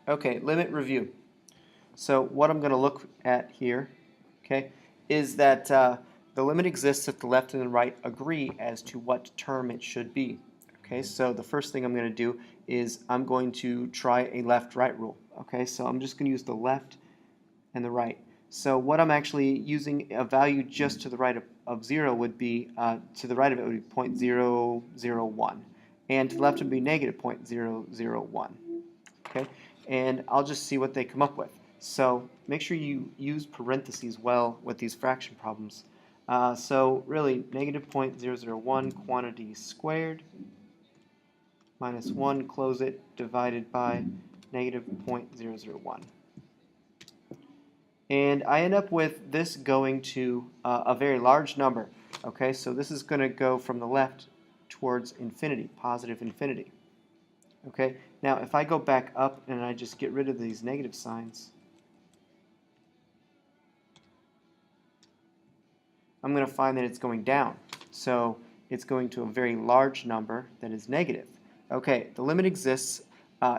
Okay, limit review. So what I'm going to look at here, okay, is that the limit exists if the left and the right agree as to what term it should be. Okay, so the first thing I'm going to do is I'm going to try a left-right rule. Okay, so I'm just going to use the left and the right. So what I'm actually using a value just to the right of 0 would be, to the right of it would be 0.001. And to the left would be negative 0.001. Okay, and I'll just see what they come up with. So make sure you use parentheses well with these fraction problems. So really, negative 0.001 quantity squared minus 1, close it, divided by negative 0.001. And I end up with this going to a very large number. Okay, so this is going to go from the left towards infinity, positive infinity. Okay, now if I go back up and I just get rid of these negative signs, I'm going to find that it's going down. So it's going to a very large number that is negative. Okay, the limit exists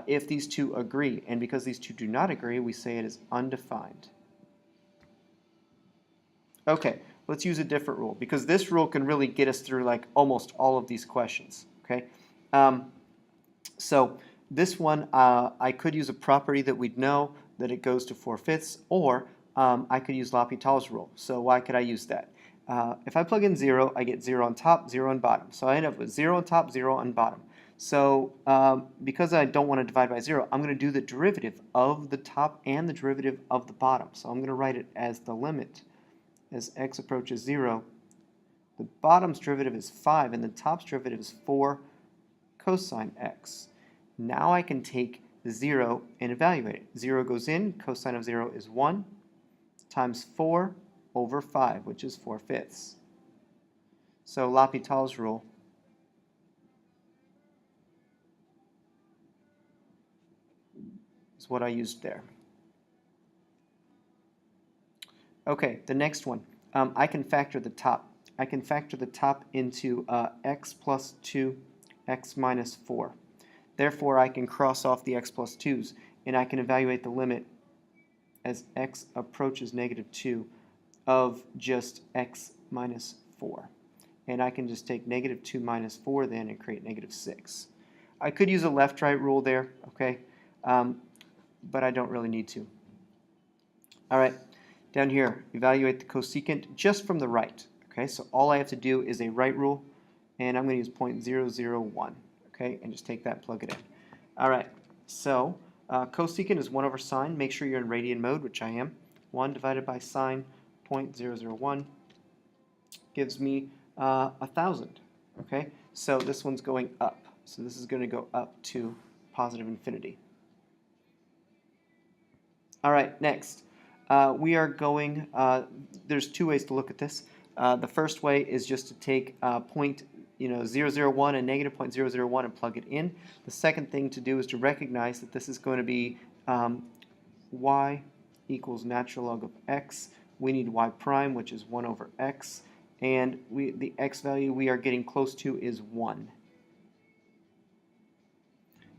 if these two agree, and because these two do not agree, we say it is undefined. Okay, let's use a different rule, because this rule can really get us through like almost all of these questions. Okay, so this one, I could use a property that we'd know that it goes to 4/5, or I could use L'Hopital's rule. So why could I use that? If I plug in 0, I get 0 on top, 0 on bottom. So I end up with 0 on top, 0 on bottom. So because I don't want to divide by 0, I'm going to do the derivative of the top and the derivative of the bottom. So I'm going to write it as the limit as x approaches 0. The bottom's derivative is 5, and the top's derivative is 4 cosine x. Now I can take the 0 and evaluate it. 0 goes in, cosine of 0 is 1, times 4 over 5, which is 4/5. So L'Hopital's rule is what I used there. Okay, the next one. I can factor the top. I can factor the top into x plus 2, x minus 4. Therefore, I can cross off the x plus 2's, and I can evaluate the limit as x approaches negative 2 of just x minus 4. And I can just take negative 2 minus 4 then and create negative 6. I could use a left-right rule there, okay, but I don't really need to. All right, down here, evaluate the cosecant just from the right. Okay, so all I have to do is a right rule, and I'm going to use 0.001. Okay, and just take that, plug it in. All right, so cosecant is 1 over sine. Make sure you're in radian mode, which I am. 1 divided by sine 0.001 gives me 1,000. Okay, so this one's going up. So this is going to go up to positive infinity. All right, next. We are going, there's two ways to look at this. The first way is just to take 0.001 and negative 0.001 and plug it in. The second thing to do is to recognize that this is going to be y equals natural log of x. We need y prime, which is 1 over x. And the x value we are getting close to is 1.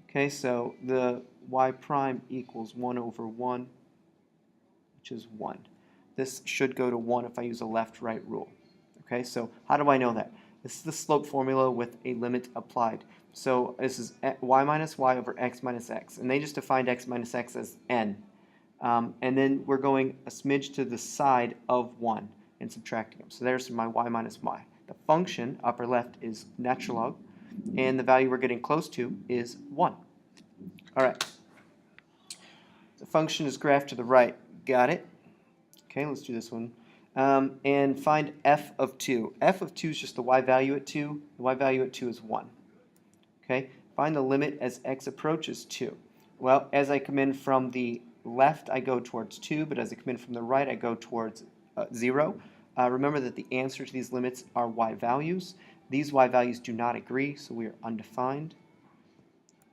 Okay, so the y prime equals 1 over 1, which is 1. This should go to 1 if I use a left-right rule. Okay, so how do I know that? This is the slope formula with a limit applied. So this is y minus y over x minus x. And they just defined x minus x as n. And then we're going a smidge to the side of 1 and subtracting them. So there's my y minus y. The function, upper left, is natural log. And the value we're getting close to is 1. All right. The function is graphed to the right. Got it? Okay, let's do this one. And find f of 2. F of 2 is just the y value at 2. The y value at 2 is 1. Okay, find the limit as x approaches 2. Well, as I come in from the left, I go towards 2, but as I come in from the right, I go towards 0. Remember that the answer to these limits are y values. These y values do not agree, so we are undefined.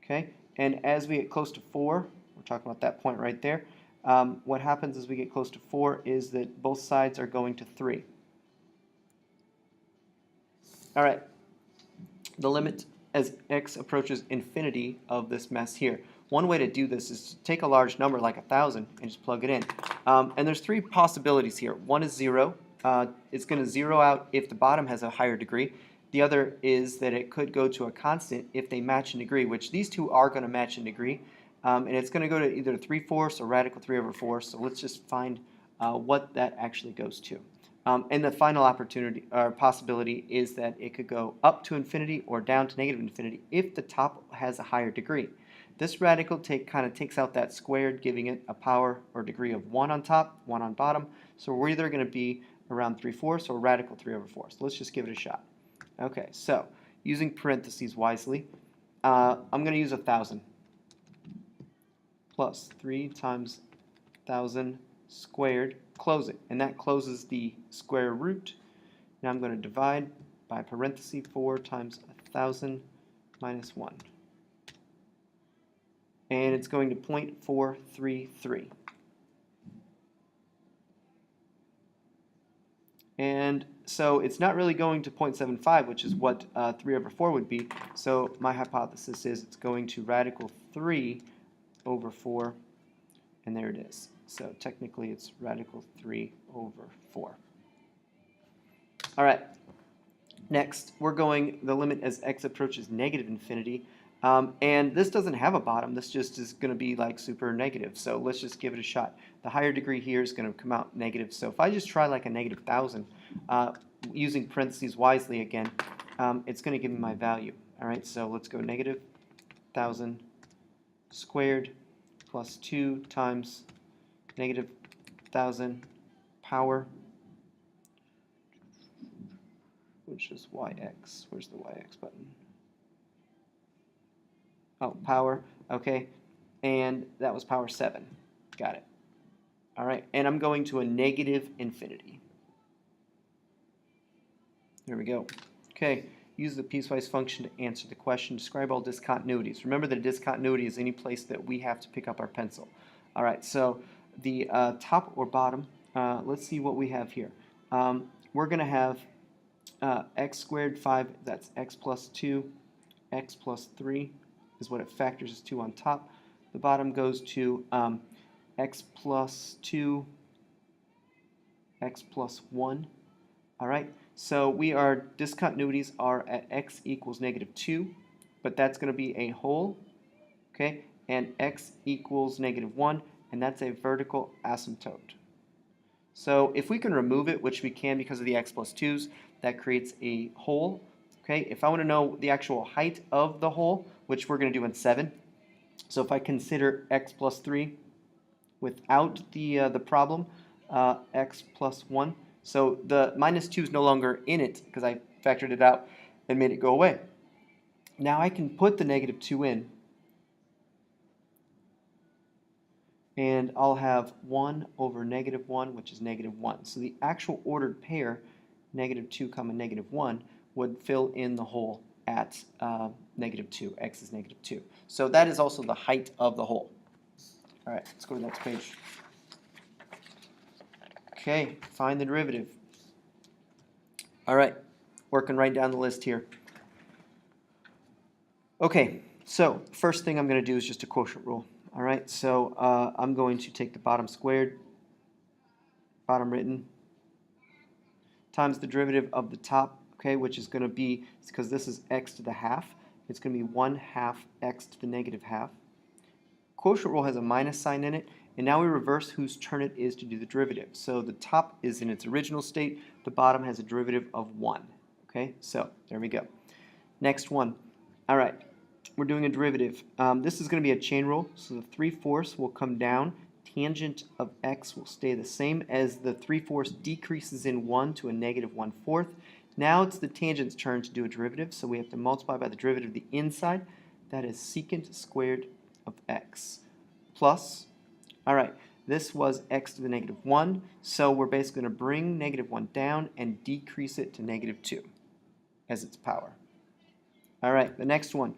Okay, and as we get close to 4, we're talking about that point right there, what happens as we get close to 4 is that both sides are going to 3. All right, the limit as x approaches infinity of this mess here. one way to do this is to take a large number like 1,000 and just plug it in. And there's three possibilities here. One is 0. It's going to zero out if the bottom has a higher degree. The other is that it could go to a constant if they match in degree, which these two are going to match in degree. And it's going to go to either 3/4 or radical 3/4. So let's just find what that actually goes to. And the final opportunity or possibility is that it could go up to infinity or down to negative infinity if the top has a higher degree. This radical kind of takes out that squared, giving it a power or degree of 1 on top, 1 on bottom. So we're either going to be around 3/4 or radical 3/4. So let's just give it a shot. Okay, so using parentheses wisely, I'm going to use 1,000 plus 3 times 1,000 squared, close it, and that closes the square root. Now I'm going to divide by parentheses 4 times 1,000 minus 1. And it's going to 0.433. And so it's not really going to 0.75, which is what 3/4 would be. So my hypothesis is it's going to radical 3/4, and there it is. So technically it's radical 3/4. All right. Next, we're going the limit as x approaches negative infinity. And this doesn't have a bottom. This just is going to be like super negative. So let's just give it a shot. The higher degree here is going to come out negative. So if I just try like a negative 1,000, using parentheses wisely again, it's going to give me my value. All right, so let's go negative 1,000 squared plus 2 times negative 1,000 power, which is yx. Where's the yx button? Oh, power, okay, and that was power 7. Got it. All right, and I'm going to a negative infinity. There we go. Okay, use the piecewise function to answer the question. Describe all discontinuities. Remember that a discontinuity is any place that we have to pick up our pencil. All right, so the top or bottom, let's see what we have here. We're going to have x squared 5, that's x plus 2, x plus 3 is what it factors as 2 on top. The bottom goes to x plus 2, x plus 1. All right, so discontinuities are at x equals negative 2, but that's going to be a whole, okay, and x equals negative 1, and that's a vertical asymptote. So if we can remove it, which we can because of the x plus 2's, that creates a whole. Okay, if I want to know the actual height of the whole, which we're going to do in 7, so if I consider x plus 3 without the problem, x plus 1, so the minus 2 is no longer in it because I factored it out and made it go away. Now I can put the negative 2 in, and I'll have 1 over negative 1, which is negative 1. So the actual ordered pair, negative 2 comma negative 1, would fill in the hole at negative 2. X is negative 2. So that is also the height of the hole. All right, let's go to the next page. Okay, find the derivative. All right, working right down the list here. Okay, so first thing I'm going to do is just a quotient rule. All right, so I'm going to take the bottom squared, bottom written, times the derivative of the top, okay, which is going to be, because this is x to the half, it's going to be 1/2 x to the negative half. Quotient rule has a minus sign in it, and now we reverse whose turn it is to do the derivative. So the top is in its original state, the bottom has a derivative of 1. Okay, so there we go. Next one. All right, we're doing a derivative. This is going to be a chain rule, so the 3/4 will come down. Tangent of x will stay the same as the 3/4 decreases in 1 to a negative 1/4. Now it's the tangent's turn to do a derivative, so we have to multiply by the derivative of the inside. That is secant squared of x plus, all right, this was x to the negative 1, so we're basically going to bring negative 1 down and decrease it to negative 2 as its power. All right, the next one.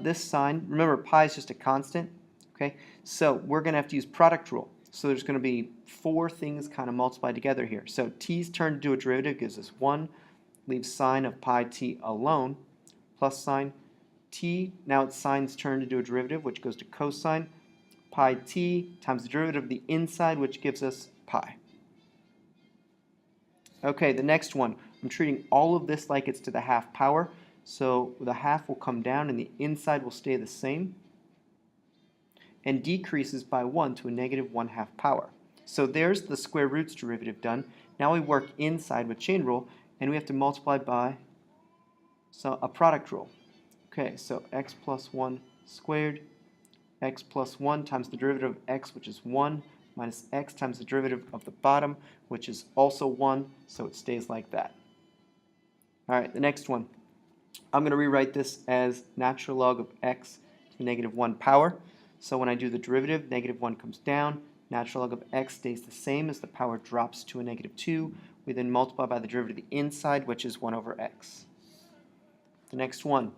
This sign, remember pi is just a constant, okay? So we're going to have to use product rule. So there's going to be 4 things kind of multiplied together here. So t's turn to do a derivative gives us 1, leaves sign of pi t alone, plus sign, t, now its sign's turned into a derivative, which goes to cosine pi t times the derivative of the inside, which gives us pi. Okay, the next one, I'm treating all of this like it's to the half power, so the half will come down and the inside will stay the same and decreases by 1 to a negative 1/2 power. So there's the square roots derivative done. Now we work inside with chain rule, and we have to multiply by a product rule. Okay, so x plus 1 squared, x plus 1 times the derivative of x, which is 1, minus x times the derivative of the bottom, which is also 1, so it stays like that. All right, the next one. I'm going to rewrite this as natural log of x to the negative 1 power. So when I do the derivative, negative 1 comes down. Natural log of x stays the same as the power drops to a negative 2. We then multiply by the derivative of the inside, which is 1 over x. The next one,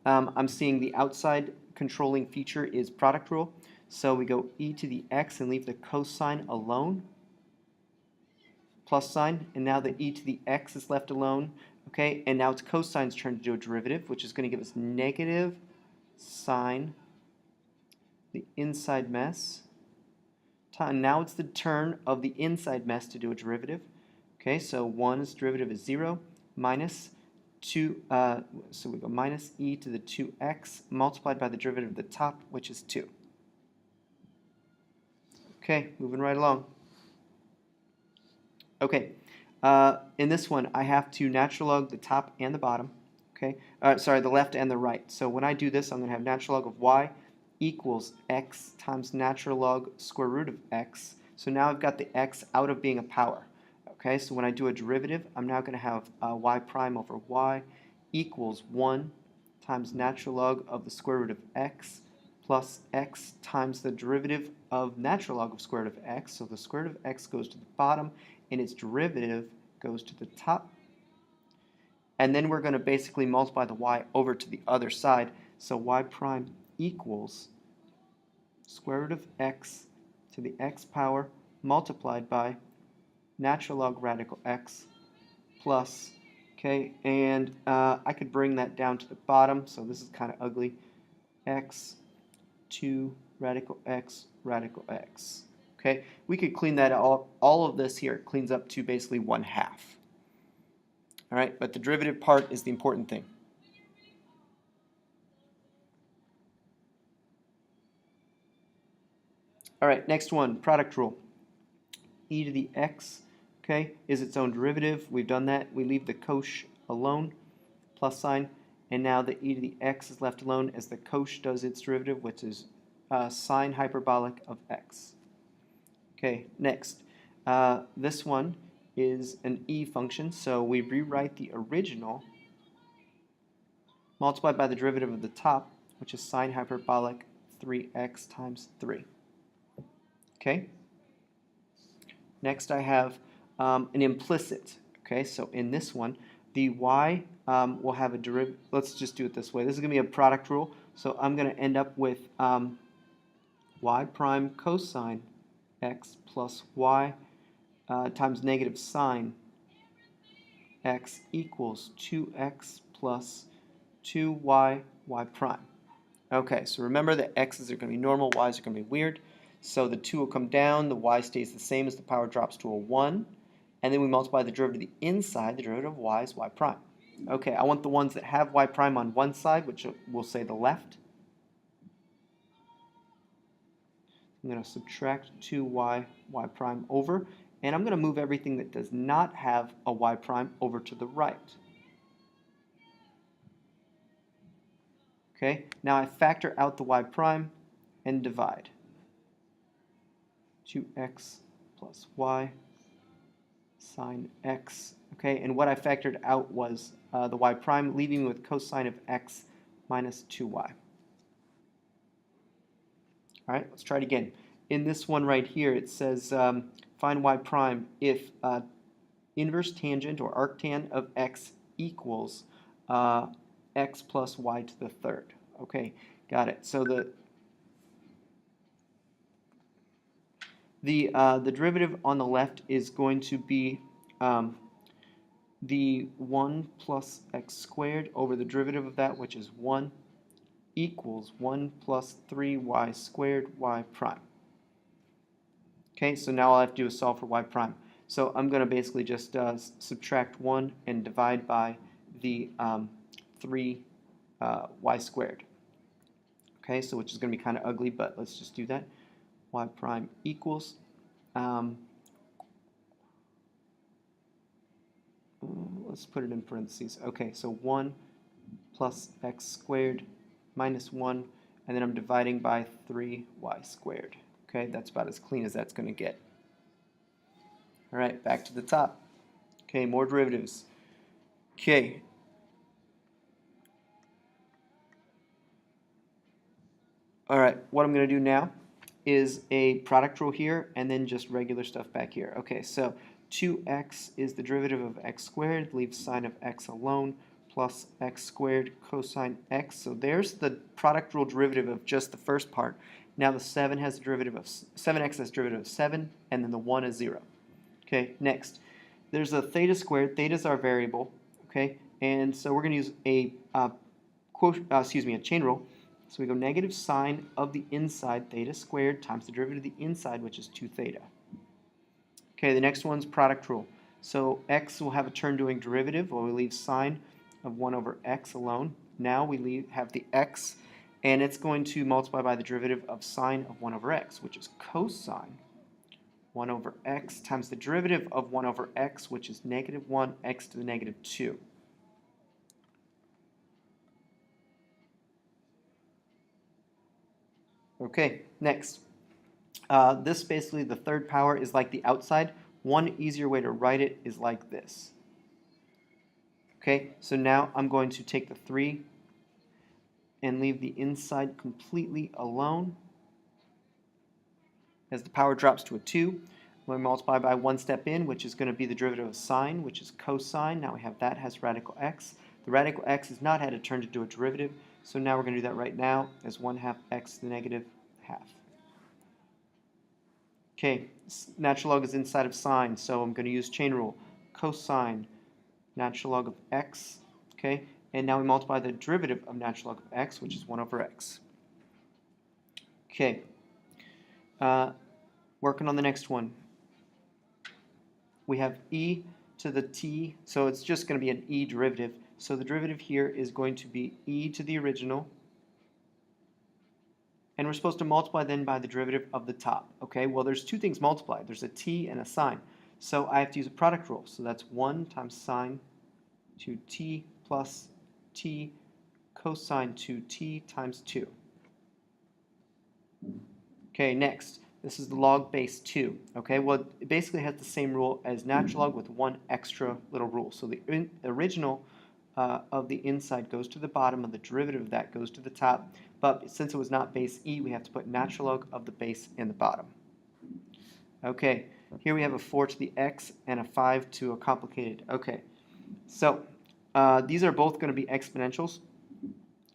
I'm seeing the outside controlling feature is product rule. So we go e to the x and leave the cosine alone, plus sign, and now the e to the x is left alone. Okay, and now its cosine's turned into a derivative, which is going to give us negative sine the inside mess. Now it's the turn of the inside mess to do a derivative. Okay, so 1's derivative is 0 minus 2, so we go minus e to the 2x multiplied by the derivative of the top, which is 2. Okay, moving right along. Okay, in this one, I have to natural log the top and the bottom. Okay, sorry, the left and the right. So when I do this, I'm going to have natural log of y equals x times natural log square root of x. So now I've got the x out of being a power. Okay, so when I do a derivative, I'm now going to have y prime over y equals 1 times natural log of the square root of x plus x times the derivative of natural log of square root of x. So the square root of x goes to the bottom, and its derivative goes to the top. And then we're going to basically multiply the y over to the other side. So y prime equals square root of x to the x power multiplied by natural log radical x plus, okay, and I could bring that down to the bottom, so this is kind of ugly, x 2 radical x radical x. Okay, we could clean that all of this here cleans up to basically 1/2. All right, but the derivative part is the important thing. All right, next one, product rule. E to the x, okay, is its own derivative. We've done that. We leave the cosh alone, plus sign, and now the e to the x is left alone as the cosh does its derivative, which is sine hyperbolic of x. Okay, next. This one is an e function, so we rewrite the original multiplied by the derivative of the top, which is sine hyperbolic 3x times 3. Okay? Next I have an implicit. Okay, so in this one, the y will have a derivative. Let's just do it this way. This is going to be a product rule, so I'm going to end up with y prime cosine x plus y times negative sine x equals 2x plus 2y y prime. Okay, so remember that x's are going to be normal, y's are going to be weird. So the 2 will come down, the y stays the same as the power drops to a 1. And then we multiply the derivative of the inside, the derivative of y is y prime. Okay, I want the ones that have y prime on one side, which we'll say the left. I'm going to subtract 2y y prime over, and I'm going to move everything that does not have a y prime over to the right. Okay, now I factor out the y prime and divide. 2x plus y sine x. Okay, and what I factored out was the y prime, leaving me with cosine of x minus 2y. All right, let's try it again. In this one right here, it says find y prime if inverse tangent or arctan of x equals x plus y to the third. Okay, got it. So the derivative on the left is going to be the 1 plus x squared over the derivative of that, which is 1, equals 1 plus 3y squared y prime. Okay, so now all I have to do is solve for y prime. So I'm going to basically just subtract 1 and divide by the 3 y squared. Okay, so which is going to be kind of ugly, but let's just do that. Y prime equals, let's put it in parentheses. Okay, so 1 plus x squared minus 1, and then I'm dividing by 3y squared. Okay, that's about as clean as that's going to get. All right, back to the top. Okay, more derivatives. Okay. All right, what I'm going to do now is a product rule here and then just regular stuff back here. Okay, so 2x is the derivative of x squared, leave sign of x alone, plus x squared cosine x. So there's the product rule derivative of just the first part. Now the 7 has a derivative of 7x has a derivative of 7, and then the 1 is 0. Okay, next. There's a theta squared. Theta is our variable. Okay, and so we're going to use a a chain rule. So we go negative sine of the inside theta squared times the derivative of the inside, which is 2 theta. Okay, the next one's product rule. So x will have a turn doing derivative, while we leave sine of 1 over x alone. Now we have the x, and it's going to multiply by the derivative of sine of 1 over x, which is cosine 1 over x times the derivative of 1 over x, which is negative 1 x to the negative 2. Okay, next. This basically, the third power is like the outside. One easier way to write it is like this. Okay, so now I'm going to take the 3 and leave the inside completely alone. As the power drops to a 2, we multiply by one step in, which is going to be the derivative of sine, which is cosine. Now we have that has radical x. The radical x has not had a turn to do a derivative, so now we're going to do that right now as 1/2 x to the negative half. Okay, natural log is inside of sine, so I'm going to use chain rule. Cosine natural log of x, okay, and now we multiply the derivative of natural log of x, which is 1 over x. Okay, working on the next one. We have e to the t, so it's just going to be an e derivative. So the derivative here is going to be e to the original, and we're supposed to multiply then by the derivative of the top. Okay, well there's two things multiplied. There's a t and a sine. So I have to use a product rule. So that's 1 times sine 2t plus t cosine 2t times 2. Okay, next. This is the log base 2. Okay, well it basically has the same rule as natural log with one extra little rule. So the original of the inside goes to the bottom, and the derivative of that goes to the top. But since it was not base e, we have to put natural log of the base in the bottom. Okay, here we have a 4 to the x and a 5 to a complicated. Okay, so these are both going to be exponentials,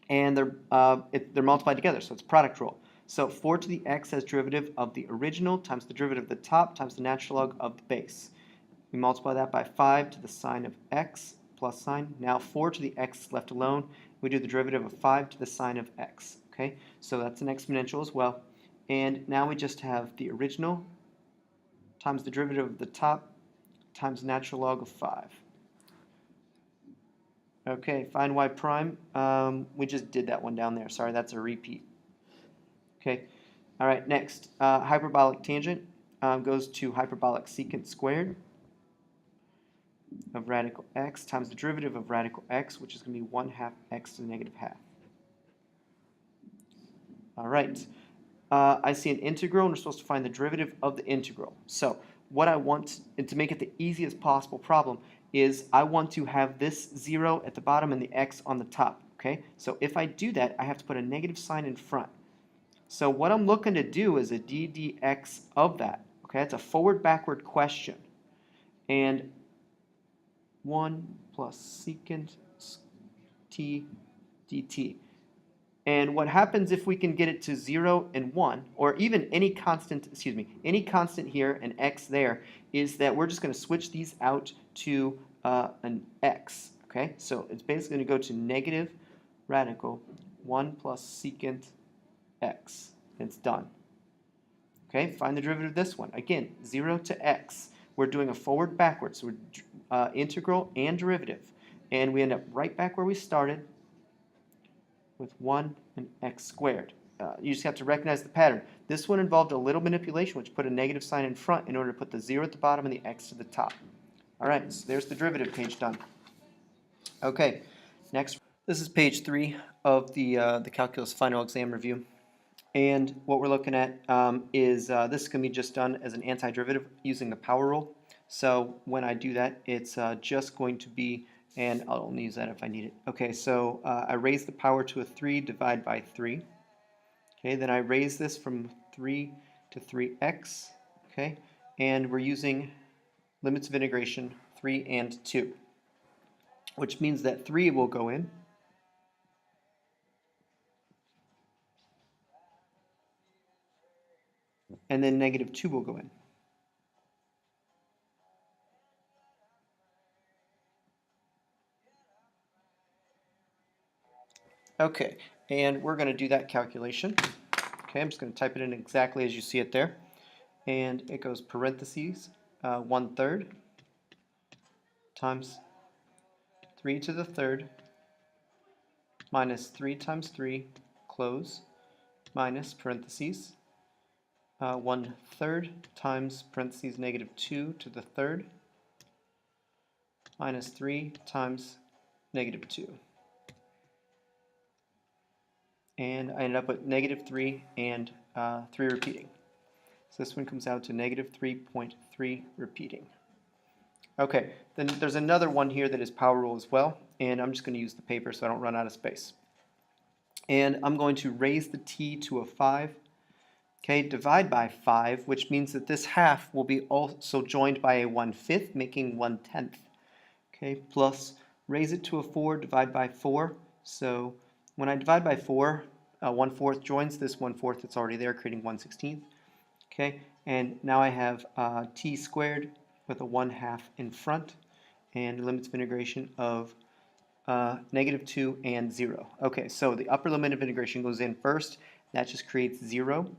and they're multiplied together, so it's product rule. So 4 to the x has derivative of the original times the derivative of the top times the natural log of the base. We multiply that by 5 to the sine of x plus sine. Now 4 to the x is left alone. We do the derivative of 5 to the sine of x. Okay, so that's an exponential as well. And now we just have the original times the derivative of the top times natural log of 5. Okay, find y prime. We just did that one down there. Sorry, that's a repeat. Okay, all right, next. Hyperbolic tangent goes to hyperbolic secant squared of radical x times the derivative of radical x, which is going to be 1/2 x to the negative half. All right. I see an integral, and we're supposed to find the derivative of the integral. So what I want, and to make it the easiest possible problem, is I want to have this 0 at the bottom and the x on the top. Okay, so if I do that, I have to put a negative sign in front. So what I'm looking to do is a ddx of that. Okay, it's a forward-backward question. And 1 plus secant t dt. And what happens if we can get it to 0 and 1, or even any constant, any constant here and x there, is that we're just going to switch these out to an x. Okay, so it's basically going to go to negative radical 1 plus secant x. And it's done. Okay, find the derivative of this one. Again, 0 to x. We're doing a forward backwards. So we're integral and derivative. And we end up right back where we started with 1 and x squared. You just have to recognize the pattern. This one involved a little manipulation, which put a negative sign in front in order to put the 0 at the bottom and the x to the top. All right, so there's the derivative page done. Okay, next. This is page 3 of the calculus final exam review. And what we're looking at is this can be just done as an antiderivative using the power rule. So when I do that, it's just going to be, and I'll only use that if I need it. Okay, so I raise the power to a 3, divide by 3. Okay, then I raise this from 3 to 3x. Okay, and we're using limits of integration 3 and 2, which means that 3 will go in. And then negative 2 will go in. Okay, and we're going to do that calculation. Okay, I'm just going to type it in exactly as you see it there. And it goes parentheses 1/3 times 3 to the third minus 3 times 3, close, minus parentheses 1/3 times parentheses negative 2 to the third minus 3 times negative 2. And I ended up with negative 3 and 3 repeating. So this one comes out to negative 3.3 repeating. Okay, then there's another one here that is power rule as well, and I'm just going to use the paper so I don't run out of space. And I'm going to raise the t to a 5, okay, divide by 5, which means that this half will be also joined by a 1/5, making 1/10, okay, plus raise it to a 4, divide by 4. So when I divide by 4, 1/4 joins this 1/4 that's already there, creating 1/16. Okay, and now I have t squared with a 1/2 in front and limits of integration of negative 2 and 0. Okay, so the upper limit of integration goes in first. That just creates 0.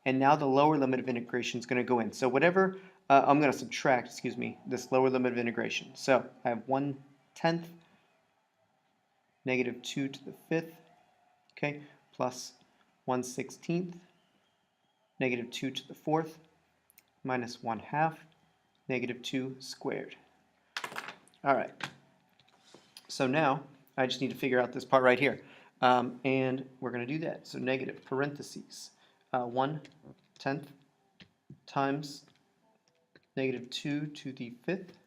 And now the lower limit of integration is going to go in. So whatever, I'm going to subtract, excuse me, this lower limit of integration. So I have 1/10, negative 2 to the 5th, okay, plus 1/16, negative 2 to the 4th, minus 1/2, negative 2 squared. All right. So now I just need to figure out this part right here. And we're going to do that. So negative parentheses 1/10 times negative 2 to the 5th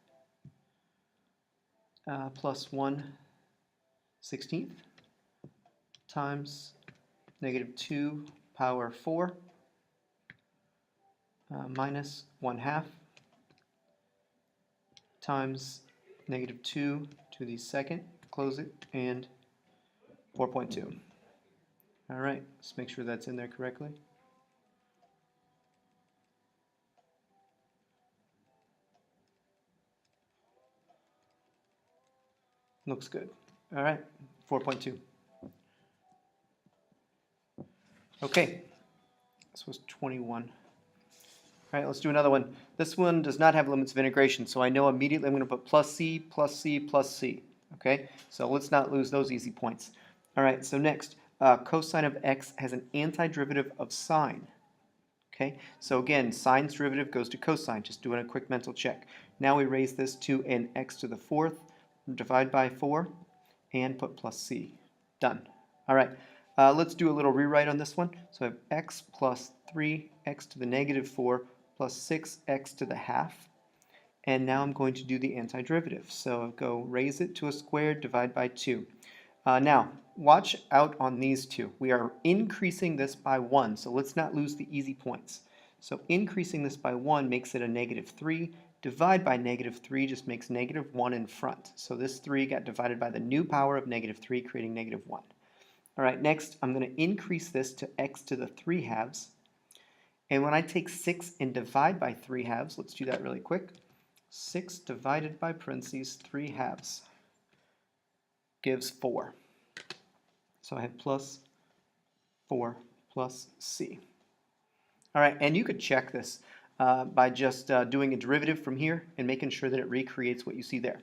plus 1/16 times negative 2 power 4 minus 1/2 times negative 2 to the second, close it, and 4.2. All right, let's make sure that's in there correctly. Looks good. All right, 4.2. Okay, this was 21. All right, let's do another one. This one does not have limits of integration, so I know immediately I'm going to put plus c, plus c, plus c. Okay, so let's not lose those easy points. All right, so next, cosine of x has an antiderivative of sine. Okay, so again, sine's derivative goes to cosine, just doing a quick mental check. Now we raise this to an x to the 4th, divide by 4, and put plus c. Done. All right, let's do a little rewrite on this one. So I have x plus 3x to the negative 4 plus 6x to the half. And now I'm going to do the antiderivative. So go raise it to a square, divide by 2. Now, watch out on these two. We are increasing this by 1, so let's not lose the easy points. So increasing this by 1 makes it a negative 3. Divide by negative 3 just makes negative 1 in front. So this 3 got divided by the new power of negative 3, creating negative 1. All right, next I'm going to increase this to x to the 3/2. And when I take 6 and divide by 3/2, let's do that really quick. 6 divided by parentheses 3/2 gives 4. So I have plus 4 plus c. All right, and you could check this by just doing a derivative from here and making sure that it recreates what you see there.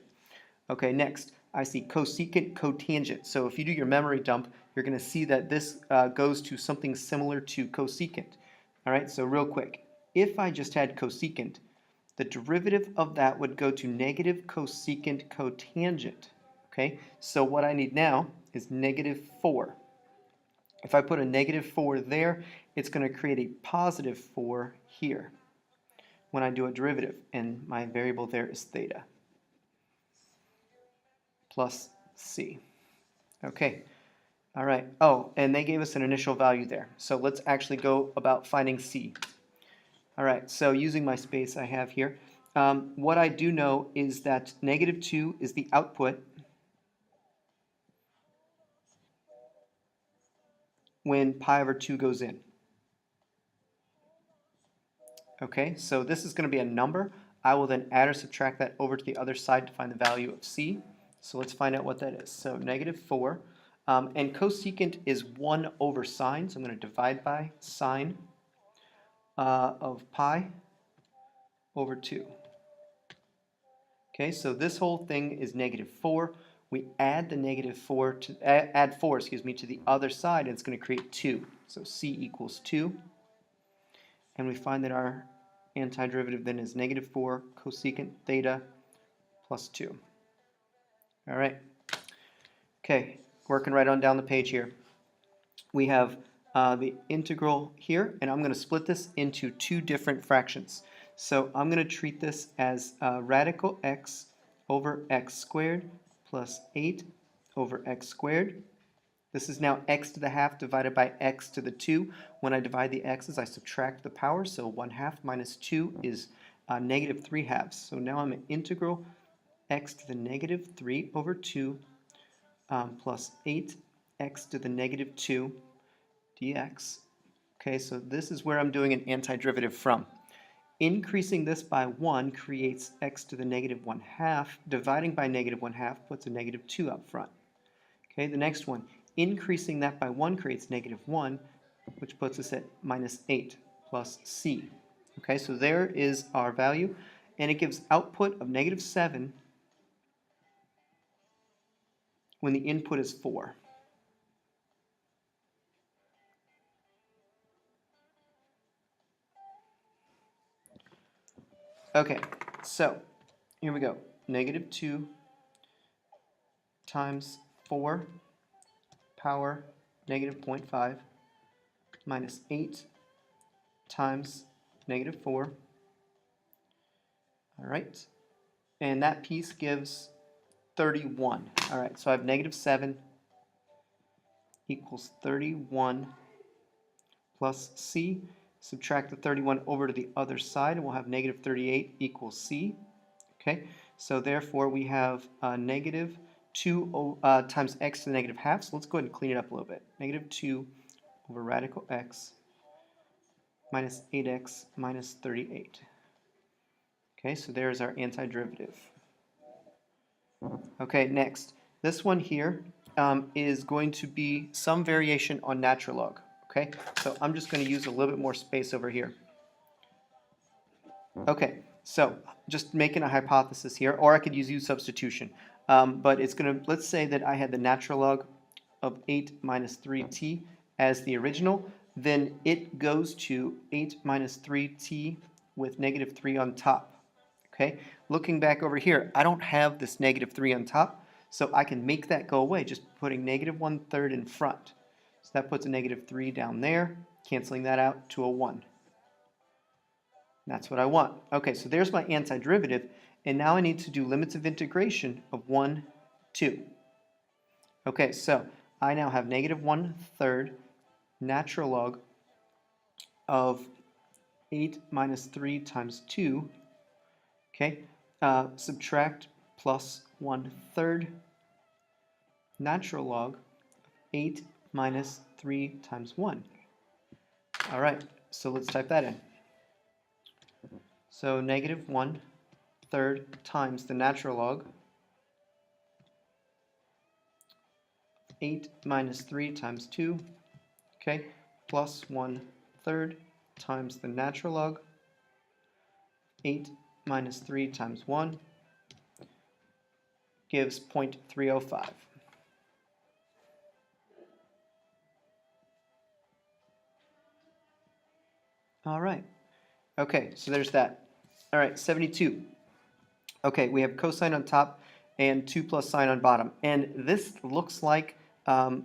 Okay, next, I see cosecant, cotangent. So if you do your memory dump, you're going to see that this goes to something similar to cosecant. All right, so real quick, if I just had cosecant, the derivative of that would go to negative cosecant cotangent. Okay, so what I need now is negative 4. If I put a negative 4 there, it's going to create a positive 4 here when I do a derivative, and my variable there is theta plus c. Okay, all right. Oh, and they gave us an initial value there. So let's actually go about finding c. All right, so using my space I have here, what I do know is that negative 2 is the output when pi over 2 goes in. Okay, so this is going to be a number. I will then add or subtract that over to the other side to find the value of c. So let's find out what that is. So negative 4. And cosecant is 1 over sine, so I'm going to divide by sine of pi over 2. Okay, so this whole thing is negative 4. We add the negative 4 to add 4, excuse me, to the other side, and it's going to create 2. So c equals 2. And we find that our antiderivative then is negative 4 cosecant theta plus 2. All right. Okay, working right on down the page here. We have the integral here, and I'm going to split this into two different fractions. So I'm going to treat this as radical x over x squared plus 8 over x squared. This is now x to the half divided by x to the 2. When I divide the x's, I subtract the power, so 1/2 minus 2 is negative 3/2. So now I'm an integral x to the negative 3 over 2 plus 8x to the negative 2 dx. Okay, so this is where I'm doing an antiderivative from. Increasing this by 1 creates x to the negative 1/2. Dividing by negative 1/2 puts a negative 2 up front. Okay, the next one, increasing that by 1 creates negative 1, which puts us at minus 8 plus c. Okay, so there is our value, and it gives output of negative 7 when the input is 4. Okay, so here we go. Negative 2 times 4 power negative 0.5 minus 8 times negative 4. All right, and that piece gives 31. All right, so I have negative 7 equals 31 plus c. Subtract the 31 over to the other side, and we'll have negative 38 equals c. Okay, so therefore we have negative 2 times x to the negative half. So let's go ahead and clean it up a little bit. Negative 2 over radical x minus 8x minus 38. Okay, so there's our antiderivative. Okay, next. This one here is going to be some variation on natural log. Okay, so I'm just going to use a little bit more space over here. Okay, so just making a hypothesis here, or I could use u substitution. But it's going to, let's say that I had the natural log of 8 minus 3t as the original, then it goes to 8 minus 3t with negative 3 on top. Okay, looking back over here, I don't have this negative 3 on top, so I can make that go away just putting negative 1/3 in front. So that puts a negative 3 down there, canceling that out to a 1. That's what I want. Okay, so there's my antiderivative, and now I need to do limits of integration of 1, 2. Okay, so I now have negative 1/3 natural log of 8 minus 3 times 2. Okay, subtract plus 1/3 natural log of 8 minus 3 times 1. All right, so let's type that in. So negative 1/3 times the natural log 8 minus 3 times 2, okay, plus 1/3 times the natural log. 8 minus 3 times 1 gives 0.305. All right. Okay, so there's that. All right, 72. Okay, we have cosine on top and 2 plus sine on bottom. And this looks like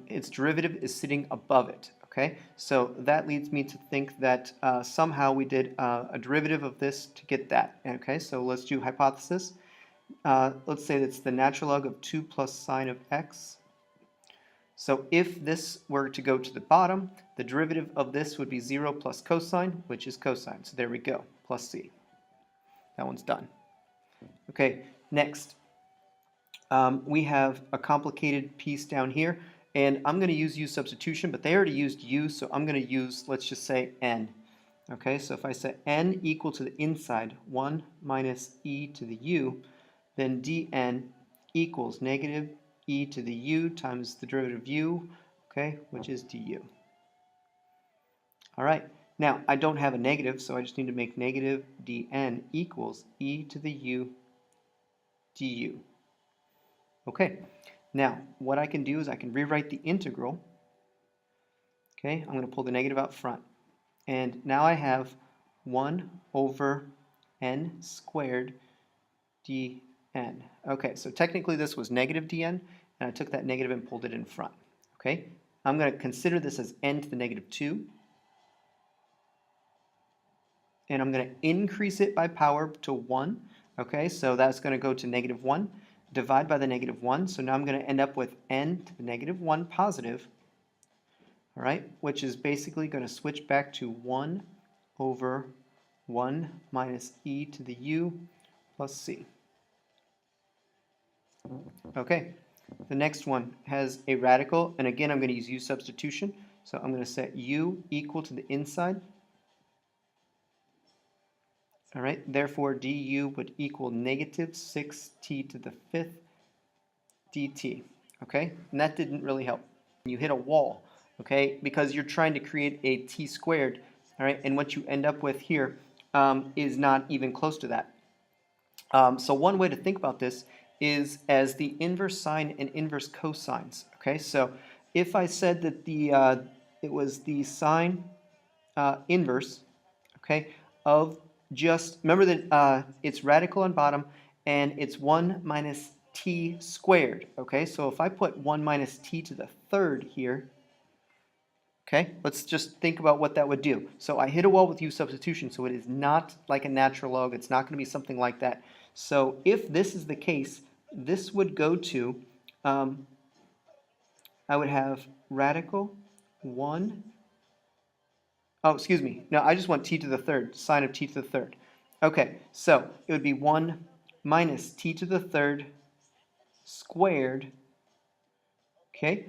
its derivative is sitting above it. Okay, so that leads me to think that somehow we did a derivative of this to get that. Okay, so let's do hypothesis. Let's say that's the natural log of 2 plus sine of x. So if this were to go to the bottom, the derivative of this would be 0 plus cosine, which is cosine. So there we go, plus c. That one's done. Okay, next. We have a complicated piece down here, and I'm going to use u substitution, but they already used u, so I'm going to use, let's just say, n. Okay, so if I set n equal to the inside, 1 minus e to the u, then dn equals negative e to the u times the derivative of u, okay, which is du. All right, now I don't have a negative, so I just need to make negative dn equals e to the u du. Okay, now what I can do is I can rewrite the integral. Okay, I'm going to pull the negative out front. And now I have 1 over n squared dn. Okay, so technically this was negative dn, and I took that negative and pulled it in front. Okay, I'm going to consider this as n to the negative 2. And I'm going to increase it by power to 1. Okay, so that's going to go to negative 1. Divide by the negative 1. So now I'm going to end up with n to the negative 1 positive. All right, which is basically going to switch back to 1 over 1 minus e to the u plus c. Okay, the next one has a radical, and again I'm going to use u substitution. So I'm going to set u equal to the inside. All right, therefore du would equal negative 6t to the 5th dt. Okay, and that didn't really help. You hit a wall, okay, because you're trying to create a t squared, all right, and what you end up with here is not even close to that. So one way to think about this is as the inverse sine and inverse cosines. Okay, so if I said that it was the sine inverse, okay, of just, remember that it's radical on bottom and it's 1 minus t squared. Okay, so if I put 1 minus t to the third here, okay, let's just think about what that would do. So I hit a wall with u substitution, so it is not like a natural log. It's not going to be something like that. So if this is the case, this would go to, I would have radical 1. Oh, excuse me. No, I just want t to the third, sine of t to the third. Okay, so it would be 1 minus t to the third squared, okay?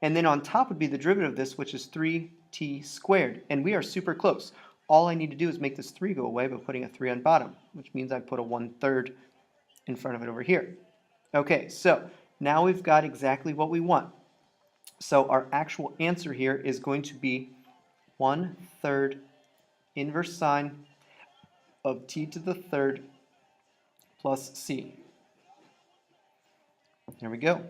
And then on top would be the derivative of this, which is 3t squared. And we are super close. All I need to do is make this 3 go away by putting a 3 on bottom, which means I put a 1/3 in front of it over here. Okay, so now we've got exactly what we want. So our actual answer here is going to be 1/3 inverse sine of t to the third plus c. There we go.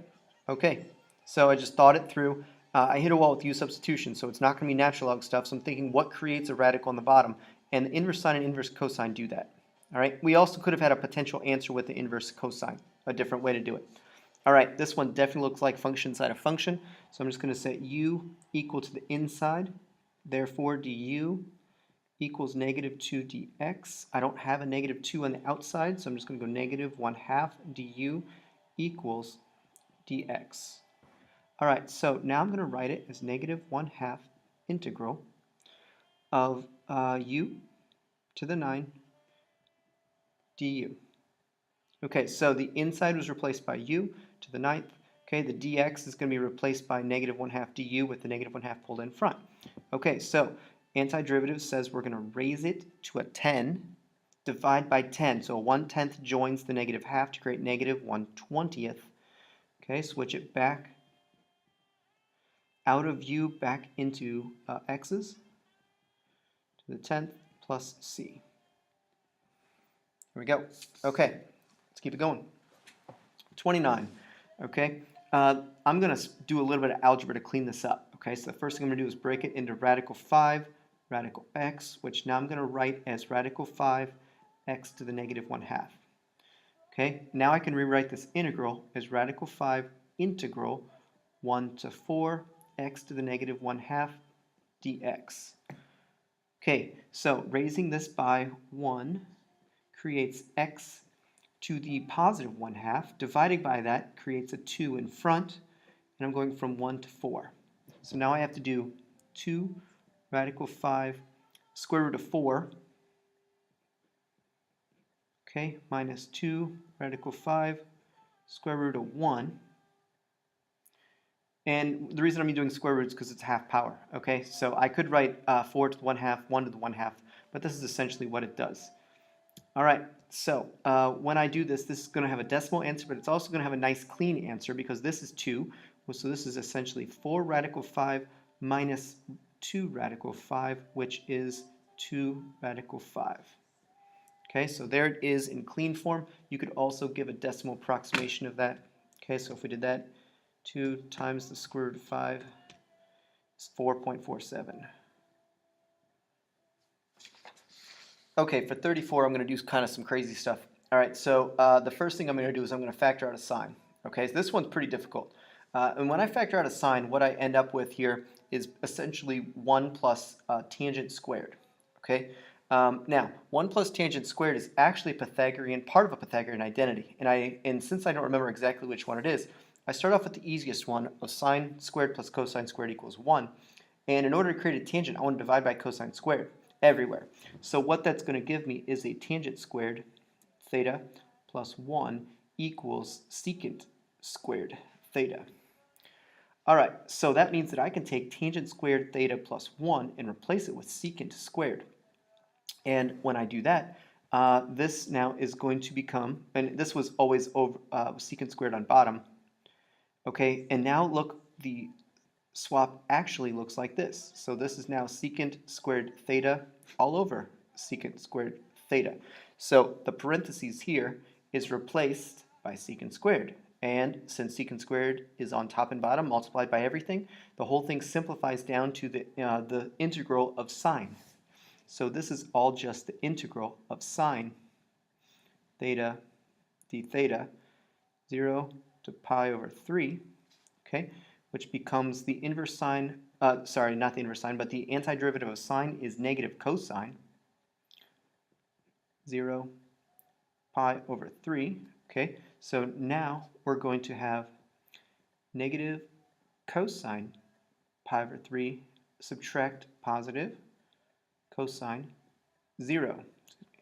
Okay, so I just thought it through. I hit a wall with u substitution, so it's not going to be natural log stuff. So I'm thinking, what creates a radical on the bottom? And the inverse sine and inverse cosine do that. All right. We also could have had a potential answer with the inverse cosine, a different way to do it. All right. This one definitely looks like function inside a function. So I'm just going to set u equal to the inside. Therefore, du equals negative 2 dx. I don't have a negative 2 on the outside, so I'm just going to go negative 1/2 du equals dx. All right, so now I'm going to write it as negative 1/2 integral of u to the 9 du. Okay, so the inside was replaced by u to the 9th. Okay, the dx is going to be replaced by negative 1/2 du with the negative 1/2 pulled in front. Okay, so antiderivative says we're going to raise it to a 10, divide by 10. So a 1/10 joins the negative half to create negative 1/20. Okay, switch it back out of u back into x's to the 10th plus c. Here we go. Okay, let's keep it going. 29. Okay, I'm going to do a little bit of algebra to clean this up. Okay, so the first thing I'm going to do is break it into radical 5, radical x, which now I'm going to write as radical 5 x to the negative 1/2. Okay, now I can rewrite this integral as radical 5 integral 1 to 4 x to the negative 1/2 dx. Okay, so raising this by 1 creates x to the positive 1/2. Dividing by that creates a 2 in front, and I'm going from 1 to 4. So now I have to do 2 radical 5 square root of 4, okay, minus 2 radical 5 square root of 1. And the reason I'm doing square root is because it's half power, okay? So I could write 4 to the 1/2, 1 to the 1/2, but this is essentially what it does. All right, so when I do this, this is going to have a decimal answer, but it's also going to have a nice clean answer because this is 2. So this is essentially 4 radical 5 minus 2 radical 5, which is 2 radical 5. Okay, so there it is in clean form. You could also give a decimal approximation of that. Okay, so if we did that, 2 times the square root of 5 is 4.47. Okay, for 34, I'm going to do kind of some crazy stuff. All right, so the first thing I'm going to do is I'm going to factor out a sign. Okay, so this one's pretty difficult. And when I factor out a sign, what I end up with here is essentially 1 plus tangent squared. Okay, now 1 plus tangent squared is actually Pythagorean, part of a Pythagorean identity. And since I don't remember exactly which one it is, I start off with the easiest one of sine squared plus cosine squared equals 1. And in order to create a tangent, I want to divide by cosine squared everywhere. So what that's going to give me is a tangent squared theta plus 1 equals secant squared theta. All right, so that means that I can take tangent squared theta plus 1 and replace it with secant squared. And when I do that, this now is going to become, and this was always over secant squared on bottom. Okay, and now look, the swap actually looks like this. So this is now secant squared theta all over secant squared theta. So the parentheses here is replaced by secant squared. And since secant squared is on top and bottom multiplied by everything, the whole thing simplifies down to the integral of sine. So this is all just the integral of sine theta d theta 0 to pi over 3, okay, which becomes the inverse sine, sorry, not the inverse sine, but the antiderivative of sine is negative cosine, 0 pi over 3, okay? So now we're going to have negative cosine pi over 3 subtract positive cosine 0.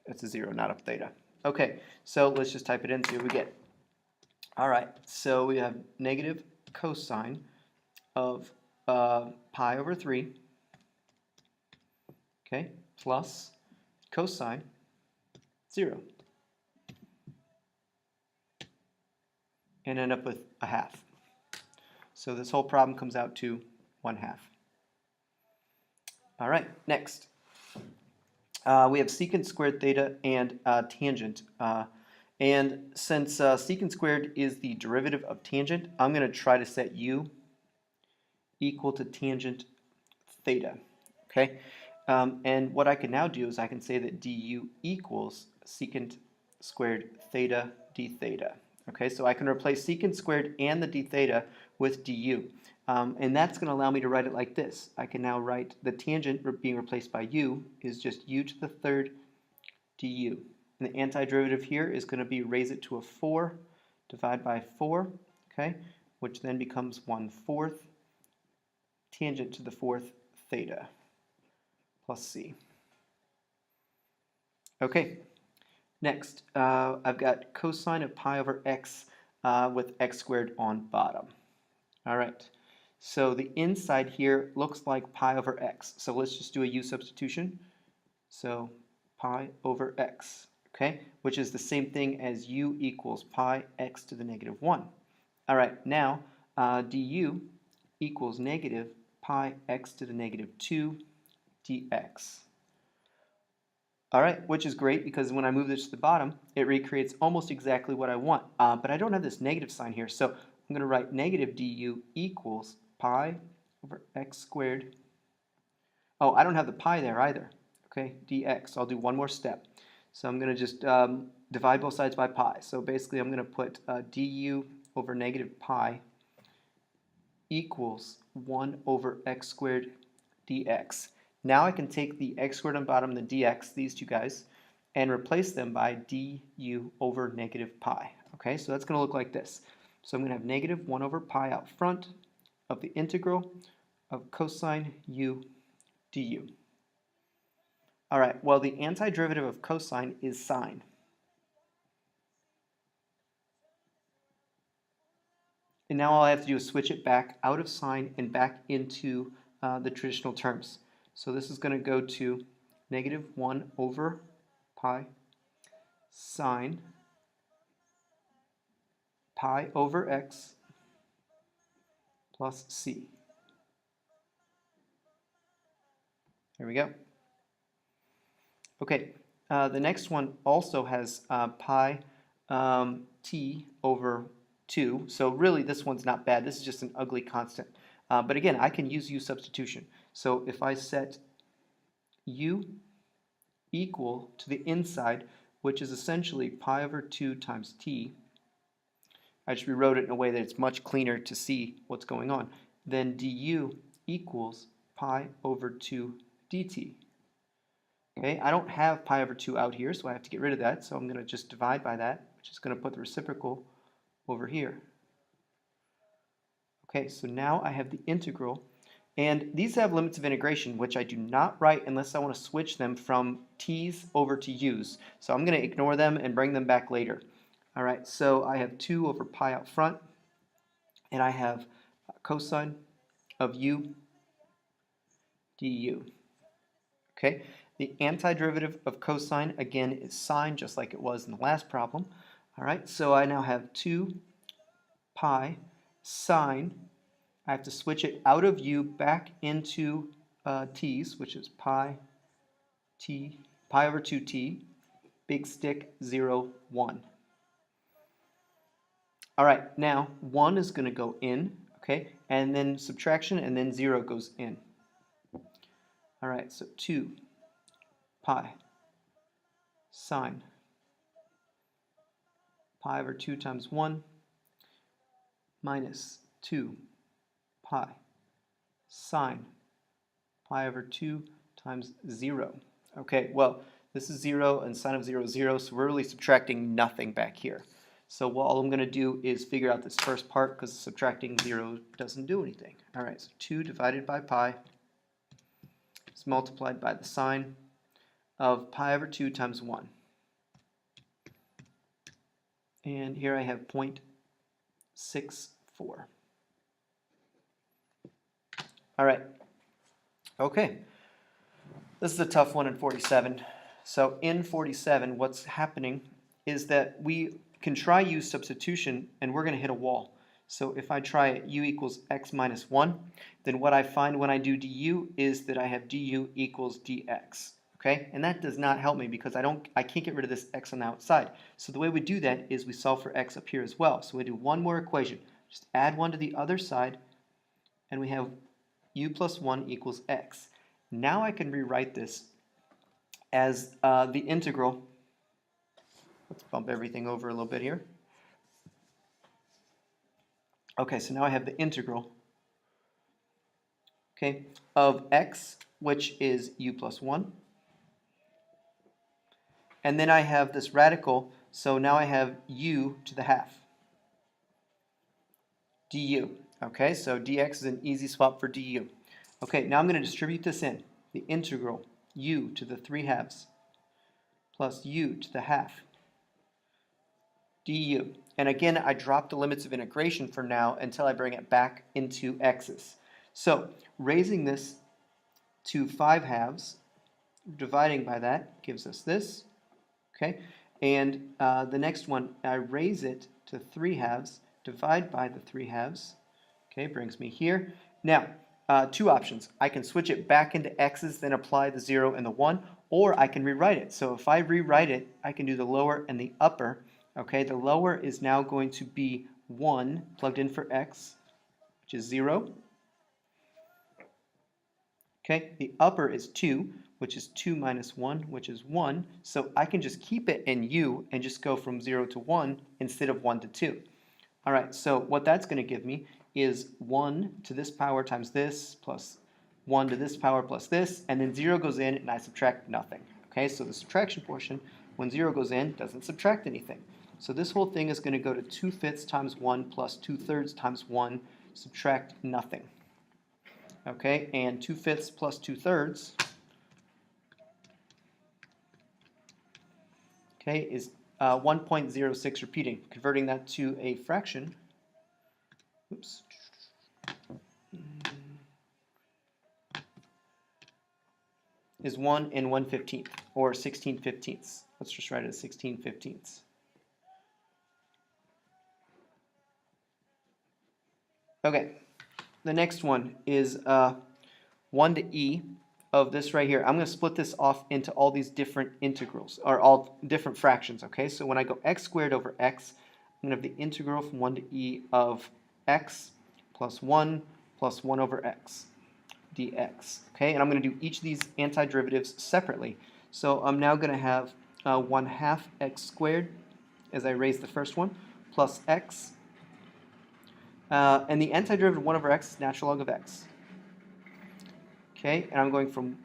That's a 0, not a theta. Okay, so let's just type it in, see what we get. All right, so we have negative cosine of pi over 3, okay, plus cosine 0, and end up with a half. So this whole problem comes out to 1/2. All right, next. We have secant squared theta and tangent. And since secant squared is the derivative of tangent, I'm going to try to set u equal to tangent theta. Okay, and what I can now do is I can say that du equals secant squared theta d theta. Okay, so I can replace secant squared and the d theta with du. And that's going to allow me to write it like this. I can now write the tangent being replaced by u is just u to the third du. And the antiderivative here is going to be raise it to a 4, divide by 4, okay, which then becomes 1/4 tangent to the 4th theta plus c. Okay, next, I've got cosine of pi over x with x squared on bottom. All right, so the inside here looks like pi over x. So let's just do a u substitution. So pi over x, okay, which is the same thing as u equals pi x to the negative 1. All right, now du equals negative pi x to the negative 2 dx. All right, which is great because when I move this to the bottom, it recreates almost exactly what I want. But I don't have this negative sign here, so I'm going to write negative du equals pi over x squared. Oh, I don't have the pi there either. Okay, dx. I'll do one more step. So I'm going to just divide both sides by pi. So basically I'm going to put du over negative pi equals 1 over x squared dx. Now I can take the x squared on the bottom and the dx, these two guys, and replace them by du over negative pi. Okay, so that's going to look like this. So I'm going to have negative 1 over pi out front of the integral of cosine u du. All right, well, the antiderivative of cosine is sine. And now all I have to do is switch it back out of sine and back into the traditional terms. So this is going to go to negative 1 over pi sine pi over x plus c. There we go. Okay, the next one also has pi t over 2. So really this one's not bad. This is just an ugly constant. But again, I can use u substitution. So if I set u equal to the inside, which is essentially pi over 2 times t, I just rewrote it in a way that it's much cleaner to see what's going on, then du equals pi over 2 dt. Okay, I don't have pi over 2 out here, so I have to get rid of that. So I'm going to just divide by that, which is going to put the reciprocal over here. Okay, so now I have the integral. And these have limits of integration, which I do not write unless I want to switch them from t's over to u's. So I'm going to ignore them and bring them back later. All right, so I have 2 over pi out front, and I have cosine of u du. Okay, the antiderivative of cosine, again, is sine, just like it was in the last problem. All right, so I now have 2 pi sine. I have to switch it out of u back into t's, which is pi over 2t, big stick 0, 1. All right, now 1 is going to go in, okay, and then subtraction, and then 0 goes in. All right, so 2 pi sine pi over 2 times 1 minus 2 pi sine pi over 2 times 0. Okay, well, this is 0 and sine of 0 is 0, so we're really subtracting nothing back here. So all I'm going to do is figure out this first part because subtracting 0 doesn't do anything. All right, so 2 divided by pi is multiplied by the sine of pi over 2 times 1. And here I have 0.64. All right. Okay. This is a tough one in 47. So in 47, what's happening is that we can try u substitution, and we're going to hit a wall. So if I try u equals x minus 1, then what I find when I do du is that I have du equals dx. Okay, and that does not help me because I can't get rid of this x on the outside. So the way we do that is we solve for x up here as well. So we do one more equation. Just add 1 to the other side, and we have u plus 1 equals x. Now I can rewrite this as the integral. Let's bump everything over a little bit here. Okay, so now I have the integral, okay, of x, which is u plus 1. And then I have this radical, so now I have u to the half du. Okay, so dx is an easy swap for du. Okay, now I'm going to distribute this in. The integral u to the 3 halves plus u to the half du. And again, I drop the limits of integration for now until I bring it back into x's. So raising this to 5 halves, dividing by that gives us this. Okay, and the next one, I raise it to 3 halves, divide by the 3 halves. Okay, brings me here. Now, two options. I can switch it back into x's, then apply the 0 and the 1, or I can rewrite it. So if I rewrite it, I can do the lower and the upper. Okay, the lower is now going to be 1 plugged in for x, which is 0. Okay, the upper is 2, which is 2 minus 1, which is 1. So I can just keep it in u and just go from 0 to 1 instead of 1 to 2. All right, so what that's going to give me is 1 to this power times this plus 1 to this power plus this, and then 0 goes in and I subtract nothing. Okay, so the subtraction portion, when 0 goes in, doesn't subtract anything. So this whole thing is going to go to 2/5 times 1 plus 2/3 times 1, subtract nothing. Okay, and 2/5 plus 2/3, okay, is 1.06 repeating. Converting that to a fraction, oops, is 1 and 1/15, or 16/15. Let's just write it as 16/15. Okay, the next one is 1 to e of this right here. I'm going to split this off into all these different integrals, or all different fractions, okay? So when I go x squared over x, I'm going to have the integral from 1 to e of x plus 1 over x dx, okay? And I'm going to do each of these antiderivatives separately. So I'm now going to have 1/2 x squared as I raise the first one, plus x, and the antiderivative of 1 over x is natural log of x. Okay, and I'm going from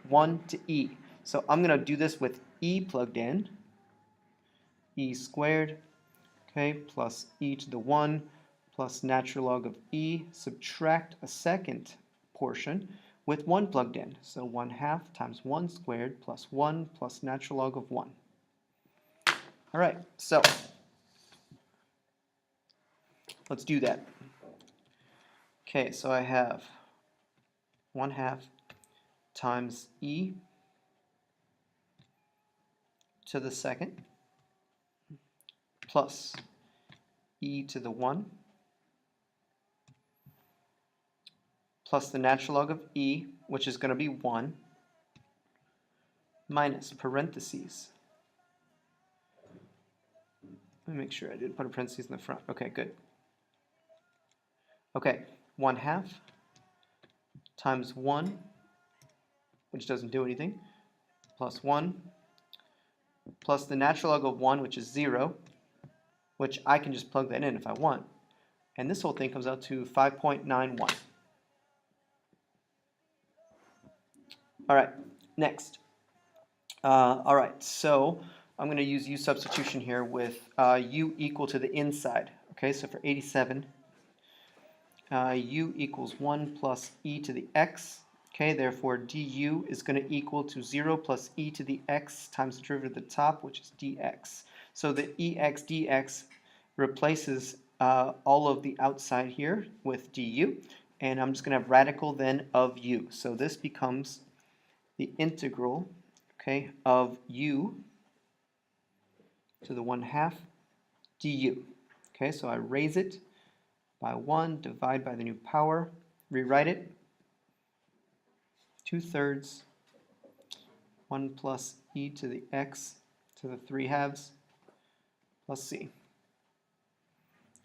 1 to e. So I'm going to do this with e plugged in, e squared, okay, plus e to the 1 plus natural log of e, subtract a second portion with 1 plugged in. So 1/2 times 1 squared plus 1 plus natural log of 1. All right, so let's do that. Okay, so I have 1/2 times e to the second plus e to the 1 plus the natural log of e, which is going to be 1, minus parentheses. Let me make sure I did put a parentheses in the front. Okay, good. Okay, 1/2 times 1, which doesn't do anything, plus 1, plus the natural log of 1, which is 0, which I can just plug that in if I want. And this whole thing comes out to 5.91. All right, next. All right, so I'm going to use u substitution here with u equal to the inside. Okay, so for 87, u equals 1 plus e to the x. Okay, therefore du is going to equal to 0 plus e to the x times the derivative at the top, which is dx. So the ex dx replaces all of the outside here with du, and I'm just going to have radical then of u. So this becomes the integral, okay, of u to the 1/2 du. Okay, so I raise it by 1, divide by the new power, rewrite it, 2/3, 1 plus e to the x to the 3/2 plus c.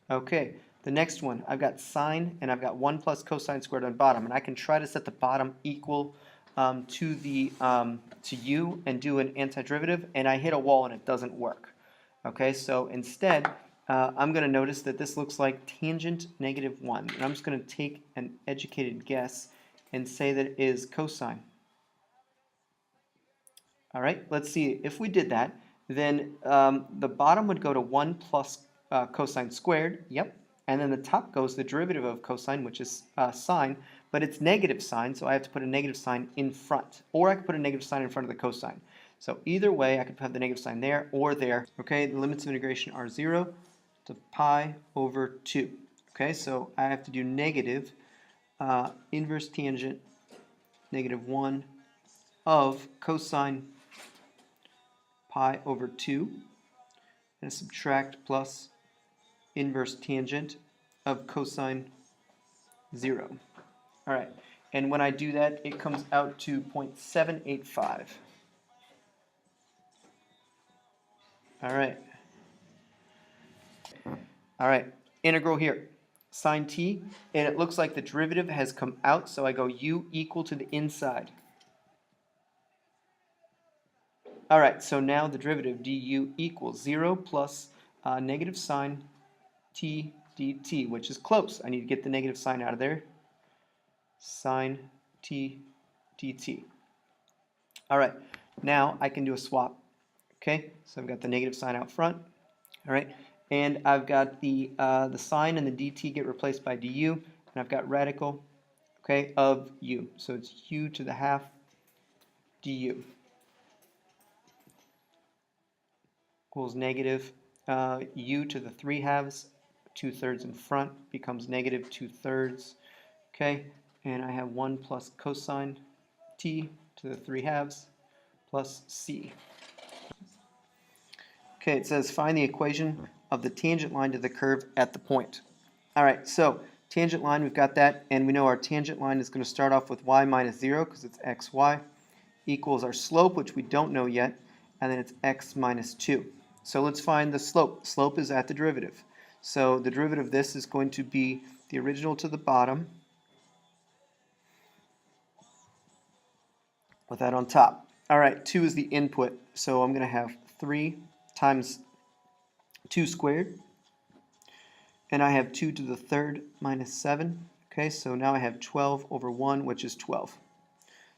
Okay, the next one, I've got sine and I've got 1 plus cosine squared on bottom, and I can try to set the bottom equal to u and do an antiderivative, and I hit a wall and it doesn't work. Okay, so instead, I'm going to notice that this looks like tangent -1, and I'm just going to take an educated guess and say that it is cosine. All right, let's see. If we did that, then the bottom would go to 1 plus cosine squared, yep, and then the top goes the derivative of cosine, which is sine, but it's negative sign, so I have to put a negative sign in front, or I could put a negative sign in front of the cosine. So either way, I could have the negative sign there or there. Okay, the limits of integration are 0 to pi over 2. Okay, so I have to do negative inverse tangent -1 of cosine pi over 2, and subtract plus inverse tangent of cosine 0. All right, and when I do that, it comes out to 0.785. All right. All right, integral here. Sine t, and it looks like the derivative has come out, so I go u equal to the inside. All right, so now the derivative du equals 0 plus negative sine t dt, which is close. I need to get the negative sign out of there. Sine t dt. All right, now I can do a swap. Okay, so I've got the negative sign out front. All right, and I've got the sine and the dt get replaced by du, and I've got radical, okay, of u. So it's u to the half du equals negative u to the 3/2, 2/3 in front becomes negative 2/3. Okay, and I have 1 plus cosine t to the 3/2 plus c. Okay, it says find the equation of the tangent line to the curve at the point. All right, so tangent line, we've got that, and we know our tangent line is going to start off with y minus 0 because it's xy, equals our slope, which we don't know yet, and then it's x minus 2. So let's find the slope. Slope is at the derivative. So the derivative of this is going to be the original to the bottom with that on top. All right, 2 is the input, so I'm going to have 3 times 2 squared, and I have 2 to the 3rd minus 7. Okay, so now I have 12 over 1, which is 12.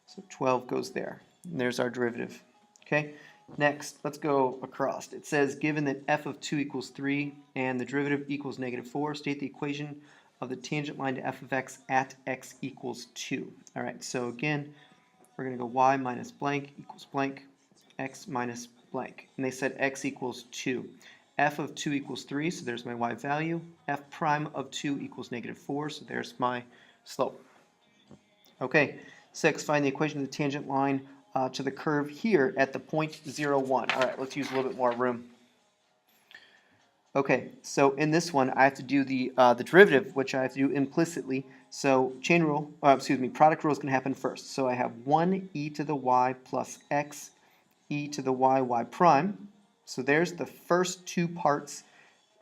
So 12 goes there, and there's our derivative. Okay, next, let's go across. It says, given that f of 2 equals 3 and the derivative equals negative 4, state the equation of the tangent line to f of x at x equals 2. All right, so again, we're going to go y minus blank equals blank, x minus blank. And they said x equals 2. F of 2 equals 3, so there's my y value. F prime of 2 equals negative 4, so there's my slope. Okay, 6, find the equation of the tangent line to the curve here at the point 0, 1. All right, let's use a little bit more room. Okay, so in this one, I have to do the derivative, which I have to do implicitly. So product rule is going to happen first. So I have 1 e to the y plus x e to the y prime. So there's the first two parts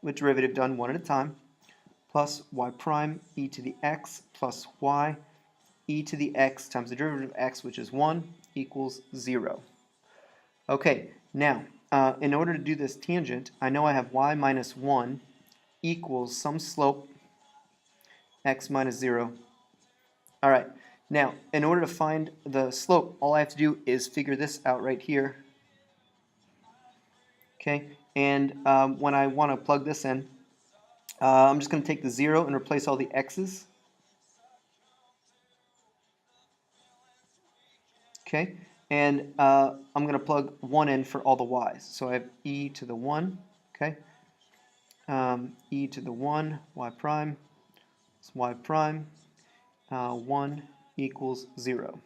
with derivative done one at a time, plus y prime e to the x plus y e to the x times the derivative of x, which is 1, equals 0. Okay, now, in order to do this tangent, I know I have y minus 1 equals some slope x minus 0. All right, now, in order to find the slope, all I have to do is figure this out right here. Okay, and when I want to plug this in, I'm just going to take the 0 and replace all the x's. Okay, and I'm going to plug 1 in for all the y's. So I have e to the 1, okay, e to the 1, y prime, is y prime, 1 equals 0.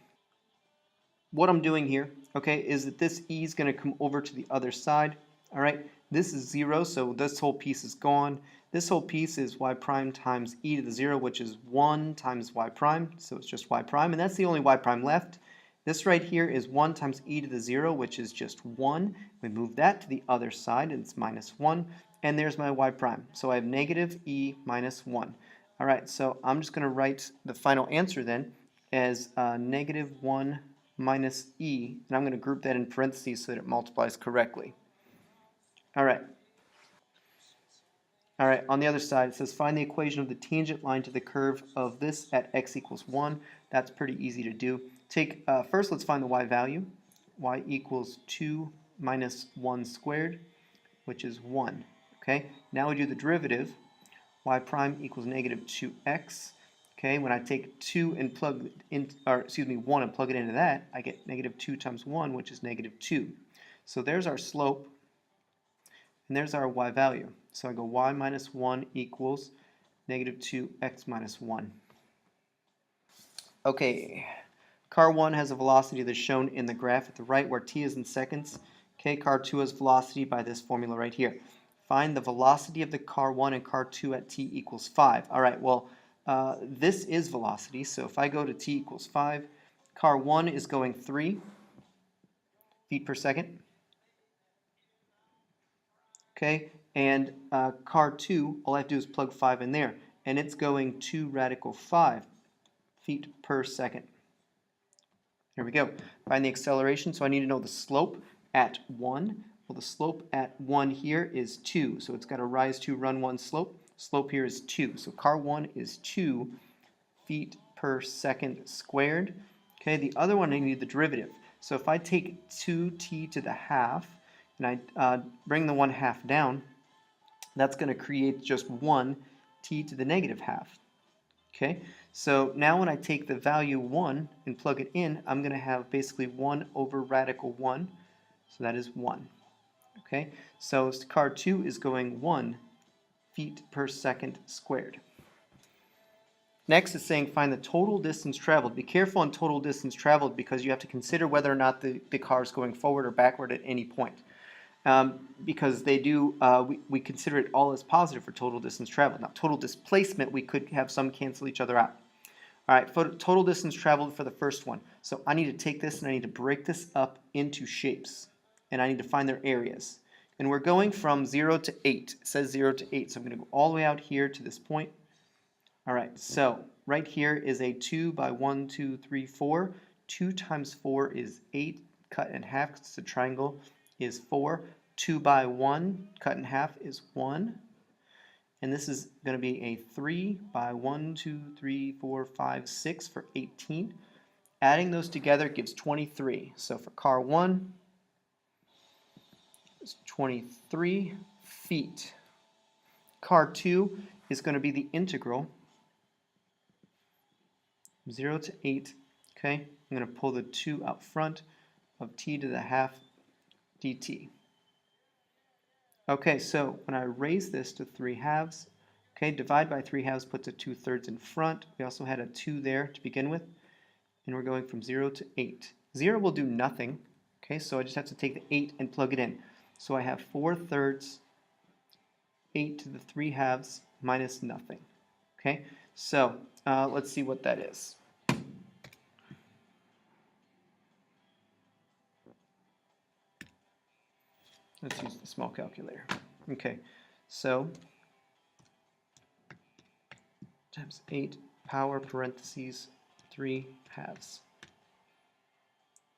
What I'm doing here, okay, is that this e is going to come over to the other side. All right, this is 0, so this whole piece is gone. This whole piece is y prime times e to the 0, which is 1 times y prime, so it's just y prime, and that's the only y prime left. This right here is 1 times e to the 0, which is just 1. We move that to the other side, and it's minus 1, and there's my y prime. So I have negative e minus 1. All right, so I'm just going to write the final answer then as negative 1 minus e, and I'm going to group that in parentheses so that it multiplies correctly. All right. All right, on the other side, it says find the equation of the tangent line to the curve of this at x equals 1. That's pretty easy to do. First, let's find the y value. Y equals 2 minus 1 squared, which is 1. Okay, now we do the derivative. Y prime equals negative 2x. Okay, when I take 2 and plug in, or excuse me, 1 and plug it into that, I get negative 2 times 1, which is negative 2. So there's our slope, and there's our y value. So I go y minus 1 equals negative 2x minus 1. Okay, car 1 has a velocity that's shown in the graph at the right where t is in seconds. Okay, car 2 has velocity by this formula right here. Find the velocity of the car 1 and car 2 at t equals 5. All right, well, this is velocity, so if I go to t equals 5, car 1 is going 3 feet per second. Okay, and car 2, all I have to do is plug 5 in there, and it's going 2 radical 5 feet per second. Here we go. Find the acceleration, so I need to know the slope at 1. Well, the slope at 1 here is 2, so it's got a rise 2, run 1 slope. Slope here is 2, so car 1 is 2 feet per second squared. Okay, the other one I need the derivative. So if I take 2t to the half, and I bring the 1/2 down, that's going to create just 1 t to the negative half. Okay, so now when I take the value 1 and plug it in, I'm going to have basically 1 over radical 1, so that is 1. Okay, so car 2 is going 1 feet per second squared. Next, it's saying find the total distance traveled. Be careful on total distance traveled because you have to consider whether or not the car is going forward or backward at any point. Because they do, we consider it all as positive for total distance traveled. Now, total displacement, we could have some cancel each other out. All right, total distance traveled for the first one. So I need to take this and I need to break this up into shapes. And I need to find their areas. And we're going from 0 to 8. It says 0 to 8. So I'm going to go all the way out here to this point. All right, so right here is a 2 by 1, 2, 3, 4. 2 times 4 is 8. Cut in half because it's a triangle is 4. 2 by 1 cut in half is 1. And this is going to be a 3 by 1, 2, 3, 4, 5, 6 for 18. Adding those together gives 23. So for car 1, it's 23 feet. Car 2 is going to be the integral 0 to 8. Okay, I'm going to pull the 2 out front of t to the half dt. Okay, so when I raise this to 3/2, okay, divide by 3/2 puts a 2/3 in front. We also had a 2 there to begin with, and we're going from 0 to 8. 0 will do nothing, okay, so I just have to take the 8 and plug it in. So I have 4/3, 8 to the 3/2 minus nothing, okay? So let's see what that is. Let's use the small calculator. Okay, so times 8 power parentheses 3/2.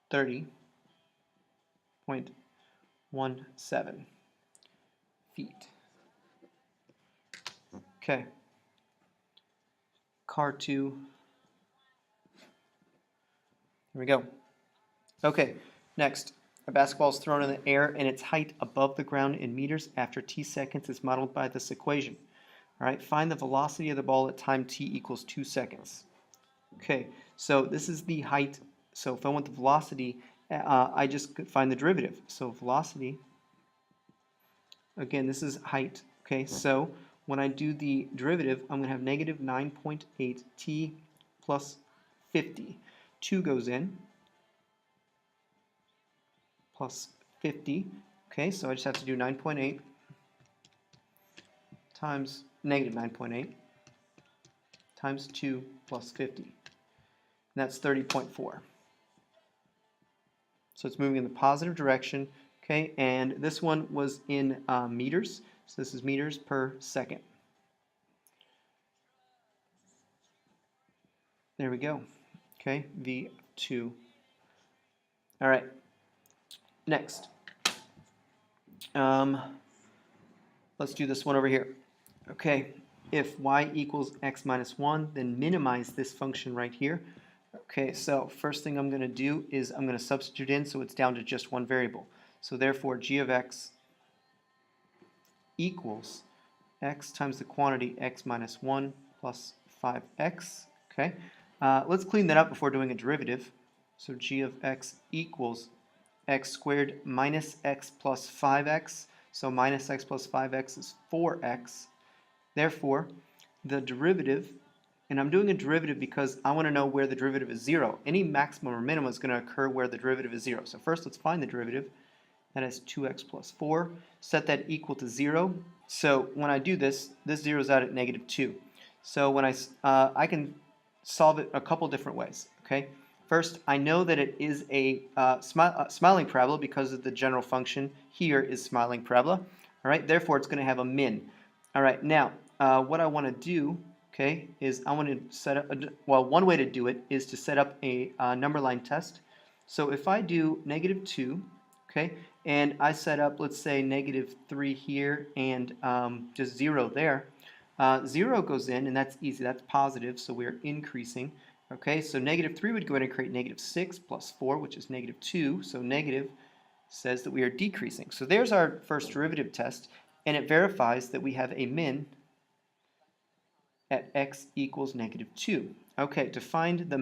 30.17 feet. Okay. Car 2. Here we go. Okay, next. A basketball is thrown in the air and its height above the ground in meters after t seconds is modeled by this equation. All right, find the velocity of the ball at time t equals 2 seconds. Okay, so this is the height. So if I want the velocity, I just could find the derivative. So velocity, again, this is height. Okay, so when I do the derivative, I'm going to have negative 9.8 t plus 50. 2 goes in. Plus 50. Okay, so I just have to do 9.8 times negative 9.8 times 2 plus 50. And that's 30.4. So it's moving in the positive direction. Okay, and this one was in meters. So this is meters per second. There we go. Okay, V2. All right. Next, let's do this one over here. Okay, if y equals x minus 1, then minimize this function right here. Okay, so first thing I'm going to do is I'm going to substitute in so it's down to just one variable. So therefore, g of x equals x times the quantity x minus 1 plus 5x. Okay, let's clean that up before doing a derivative. So g of x equals x squared minus x plus 5x. So minus x plus 5x is 4x. Therefore, the derivative, and I'm doing a derivative because I want to know where the derivative is 0. Any maximum or minimum is going to occur where the derivative is 0. So first, let's find the derivative. That is 2x plus 4. Set that equal to 0. So when I do this, this zeroes out at negative 2. So when I can solve it a couple different ways. Okay. First, I know that it is a smiling parabola because of the general function here is smiling parabola. All right. Therefore, it's going to have a min. All right. Now, what I want to do, okay, is I want to set up. Well, one way to do it is to set up a number line test. So if I do -2, okay, and I set up, let's say, -3 here and just 0 there. 0 goes in, and that's easy. That's positive, so we're increasing. Okay, so -3 would go ahead and create -6 plus 4, which is -2. So negative says that we are decreasing. So there's our first derivative test, and it verifies that we have a min at x equals -2. Okay, to find the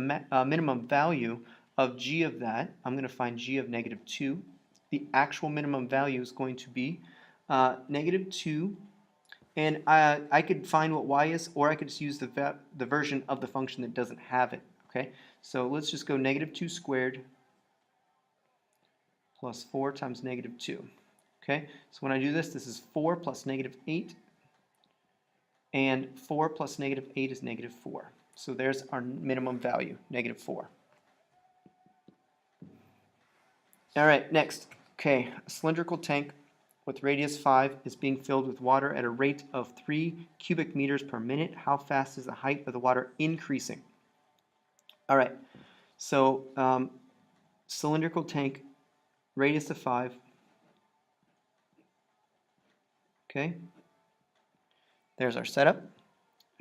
minimum value of g of that, I'm going to find g of -2. The actual minimum value is going to be -2. And I could find what y is, or I could just use the version of the function that doesn't have it. Okay, so let's just go -2 squared plus 4 times -2. Okay, so when I do this, this is 4 plus -8, and 4 plus -8 is -4. So there's our minimum value, -4. All right, next. Okay, a cylindrical tank with radius 5 is being filled with water at a rate of 3 cubic meters per minute. How fast is the height of the water increasing? All right, so cylindrical tank, radius of 5. Okay, there's our setup.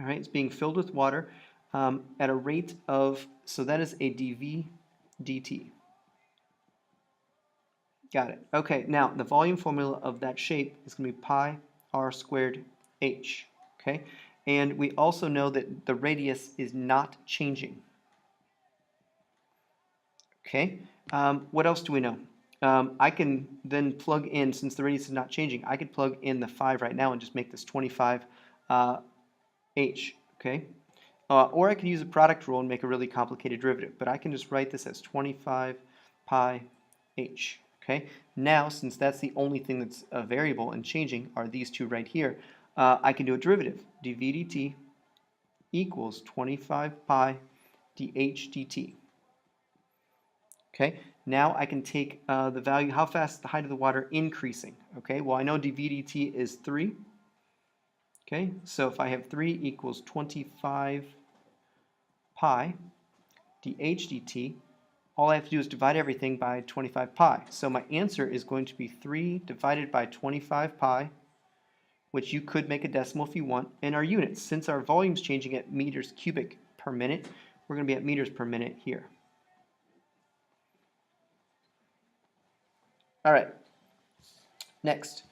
All right, it's being filled with water at a rate of, so that is a dV dt. Got it. Okay, now the volume formula of that shape is going to be pi r squared h. Okay, and we also know that the radius is not changing. Okay, what else do we know? I can then plug in, since the radius is not changing, I could plug in the 5 right now and just make this 25 h. Okay, or I could use a product rule and make a really complicated derivative, but I can just write this as 25 pi h. Okay, now since that's the only thing that's a variable and changing are these two right here, I can do a derivative. dv dt equals 25 pi dh dt. Okay, now I can take the value, how fast is the height of the water increasing? Okay, well I know dv dt is 3. Okay, so if I have 3 equals 25 pi dh dt, all I have to do is divide everything by 25 pi. So my answer is going to be 3 divided by 25 pi, which you could make a decimal if you want, and our units. Since our volume is changing at meters cubic per minute, we're going to be at meters per minute here. All right, next.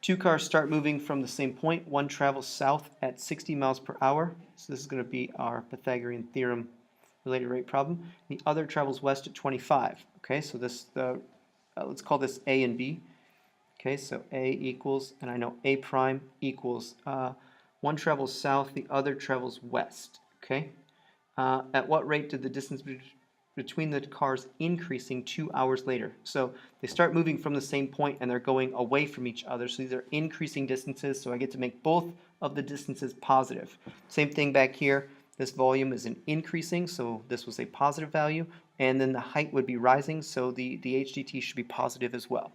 Two cars start moving from the same point. One travels south at 60 miles per hour. So this is going to be our Pythagorean theorem related rate problem. The other travels west at 25. Okay, so this let's call this A and B. Okay, so A equals, and I know A prime equals, one travels south, the other travels west. Okay, at what rate did the distance between the cars increasing 2 hours later? So they start moving from the same point and they're going away from each other. So these are increasing distances. So I get to make both of the distances positive. Same thing back here. This volume is increasing, so this was a positive value, and then the height would be rising, so the HDT should be positive as well.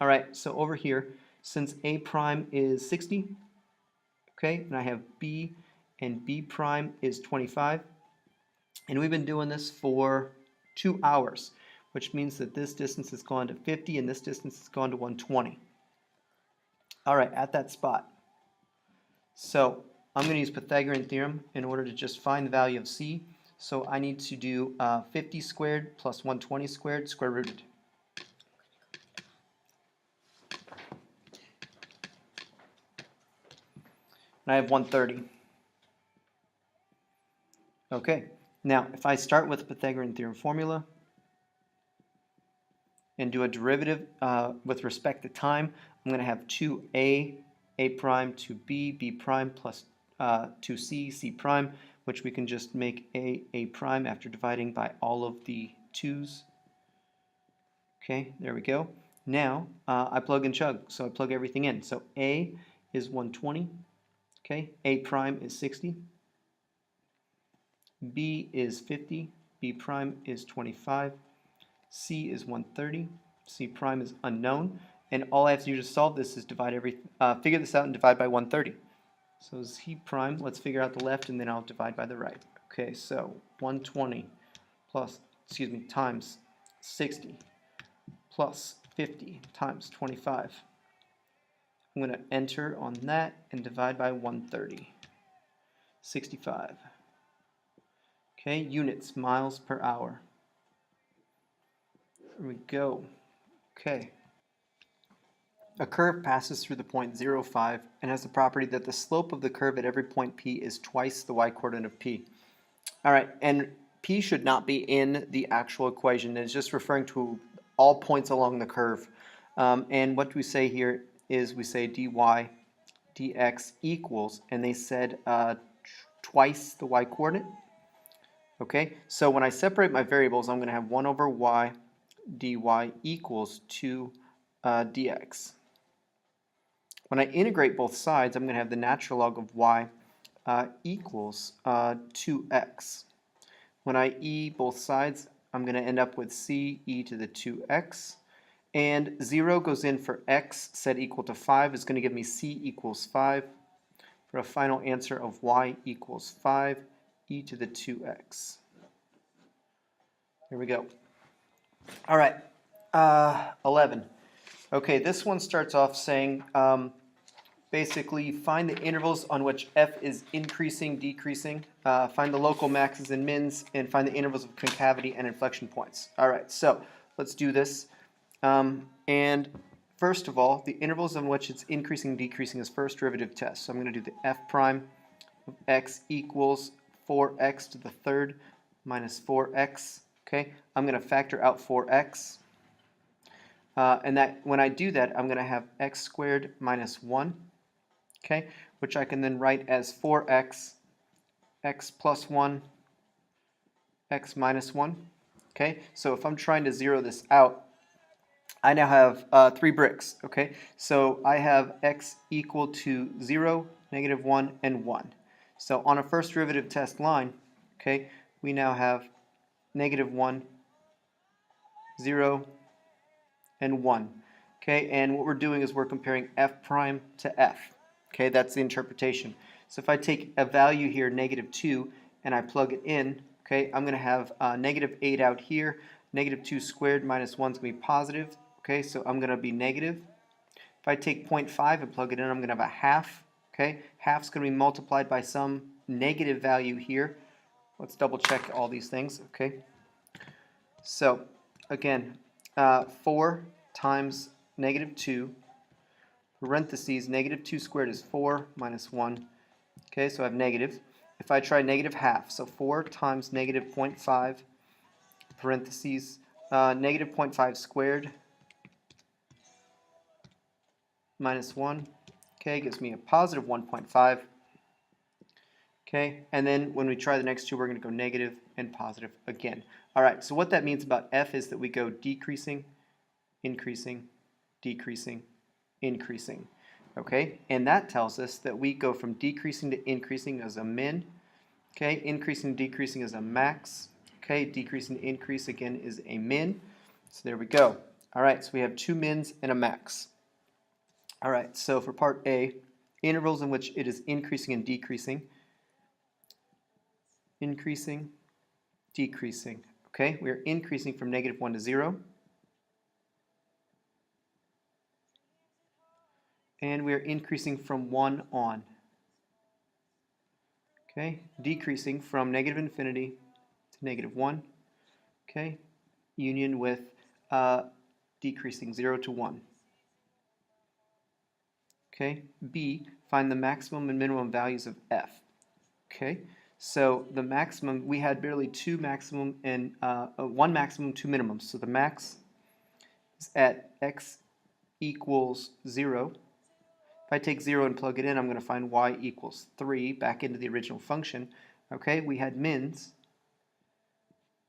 All right, so over here, since A prime is 60, okay, and I have B and B prime is 25, and we've been doing this for 2 hours, which means that this distance has gone to 50 and this distance has gone to 120. All right, at that spot. So I'm going to use Pythagorean theorem in order to just find the value of c. So I need to do 50 squared plus 120 squared square rooted. And I have 130. Okay, now if I start with the Pythagorean theorem formula and do a derivative with respect to time, I'm going to have 2a, a prime, to b, b prime, plus 2c, c prime, which we can just make a prime after dividing by all of the 2's. Okay, there we go. Now I plug and chug, so I plug everything in. So a is 120. Okay, A prime is 60. B is 50. B prime is 25. C is 130. C prime is unknown. And all I have to do to solve this is figure this out and divide by 130. So Z prime, let's figure out the left and then I'll divide by the right. Okay, so 120 times 60 plus 50 times 25. I'm going to enter on that and divide by 130. 65. Okay, units, miles per hour. There we go. Okay. A curve passes through the point 0, 5 and has the property that the slope of the curve at every point P is twice the y-coordinate of P. All right, and P should not be in the actual equation. It's just referring to all points along the curve. And what we say here is we say dy dx equals, and they said twice the y-coordinate. Okay, so when I separate my variables, I'm going to have 1 over y dy equals 2 dx. When I integrate both sides, I'm going to have the natural log of y equals 2x. When I both sides, I'm going to end up with c e to the 2x. And 0 goes in for x set equal to 5 is going to give me c equals 5 for a final answer of y equals 5 e to the 2x. Here we go. All right, 11. Okay, this one starts off saying basically find the intervals on which f is increasing, decreasing, find the local maxes and mins, and find the intervals of concavity and inflection points. All right, so let's do this. And first of all, the intervals on which it's increasing, decreasing is first derivative test. So I'm going to do the f prime of x equals 4x to the third minus 4x. Okay, I'm going to factor out 4x. And that when I do that, I'm going to have x squared minus 1, okay, which I can then write as 4x, x plus 1, x minus 1. Okay, so if I'm trying to zero this out, I now have 3 bricks. Okay, so I have x equal to 0, negative 1, and 1. So on a first derivative test line, okay, we now have negative 1, 0, and 1. Okay, and what we're doing is we're comparing f prime to f. Okay, that's the interpretation. So if I take a value here, negative 2, and I plug it in, okay, I'm going to have negative 8 out here. Negative 2 squared minus 1 is going to be positive. Okay, so I'm going to be negative. If I take 0.5 and plug it in, I'm going to have a half. Okay, half's going to be multiplied by some negative value here. Let's double check all these things. Okay, so again, 4 times negative 2, parentheses, negative 2 squared is 4 minus 1. Okay, so I have negative. If I try negative half, so 4 times negative 0.5, parentheses, negative 0.5 squared minus 1, okay, gives me a positive 1.5. Okay, and then when we try the next two, we're going to go negative and positive again. All right, so what that means about f is that we go decreasing, increasing, decreasing, increasing. Okay, and that tells us that we go from decreasing to increasing as a min. Okay, increasing, decreasing is a max. Okay, decreasing to increase again is a min. So there we go. All right, so we have 2 mins and a max. All right, so for part A, intervals in which it is increasing and decreasing. Increasing, decreasing. Okay, we are increasing from negative 1 to 0. And we are increasing from 1 on. Okay, decreasing from negative infinity to negative 1. Okay, union with decreasing 0 to 1. Okay, B, find the maximum and minimum values of f. Okay, so the maximum, we had barely 2 maximum and 1 maximum, 2 minimums. So the max is at x equals 0. If I take 0 and plug it in, I'm going to find y equals 3 back into the original function. Okay, we had mins,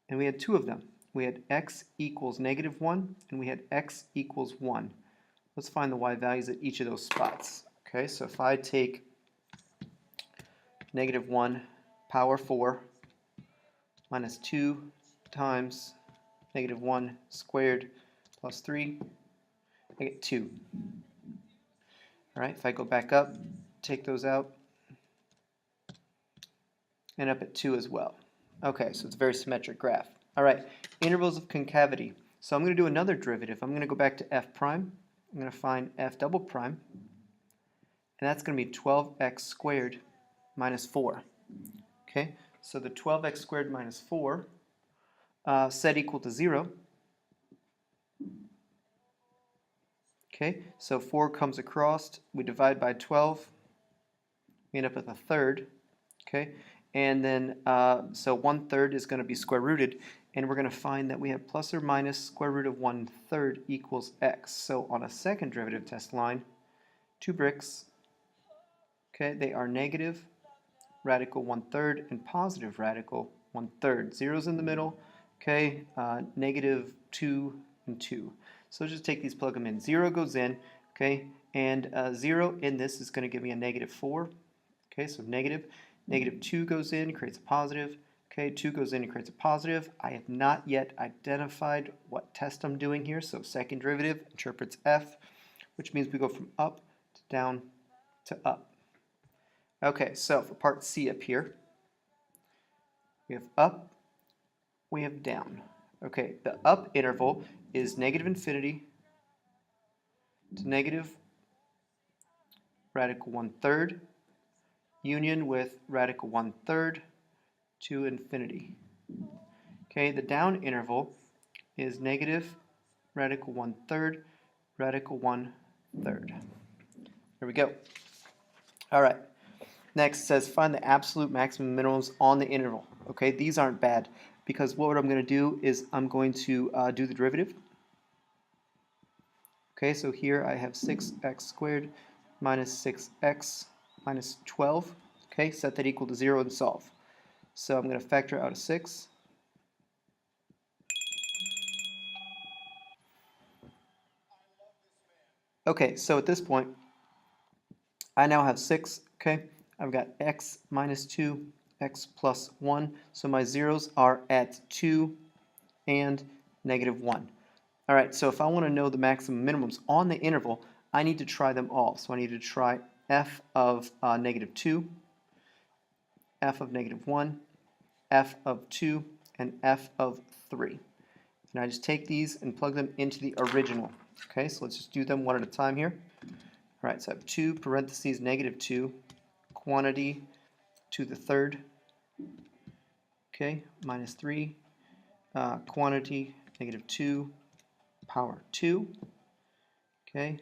and we had 2 of them. We had x equals negative 1, and we had x equals 1. Let's find the y values at each of those spots. Okay, so if I take negative 1 power 4 minus 2 times negative 1 squared plus 3, I get 2. All right, if I go back up, take those out, and up at 2 as well. Okay, so it's a very symmetric graph. All right, intervals of concavity. So I'm going to do another derivative. I'm going to go back to f prime. I'm going to find f double prime, and that's going to be 12x squared minus 4. Okay, so the 12x squared minus 4 set equal to 0. Okay, so 4 comes across, we divide by 12, we end up with a third. Okay, and then so 1/3 is going to be square rooted, and we're going to find that we have plus or minus square root of 1/3 equals x. So on a second derivative test line, 2 bricks, okay, they are negative radical 1/3 and positive radical 1/3. Zeros in the middle, okay, negative 2 and 2. So just take these, plug them in. 0 goes in, okay, and 0 in this is going to give me a negative 4. Okay, so negative 2 goes in, creates a positive. Okay, 2 goes in and creates a positive. I have not yet identified what test I'm doing here, so second derivative interprets f, which means we go from up to down to up. Okay, so for part C up here, we have up, we have down. Okay, the up interval is negative infinity to negative radical 1/3 union with radical 1/3 to infinity. Okay, the down interval is negative radical 1/3 radical 1/3. There we go. All right. Next says find the absolute maximum minimums on the interval. Okay, these aren't bad because what I'm going to do is I'm going to do the derivative. Okay, so here I have 6x squared minus 6x minus 12. Okay, set that equal to 0 and solve. So I'm going to factor out a 6. Okay, so at this point, I now have 6. Okay, I've got x minus 2, x plus 1. So my zeros are at 2 and negative 1. All right, so if I want to know the maximum minimums on the interval, I need to try them all. So I need to try f of negative 2, f of negative 1, f of 2, and f of 3. And I just take these and plug them into the original. Okay, so let's just do them one at a time here. All right, so I have 2 parentheses negative 2, quantity to the third, okay, minus 3, quantity negative 2, power 2, okay,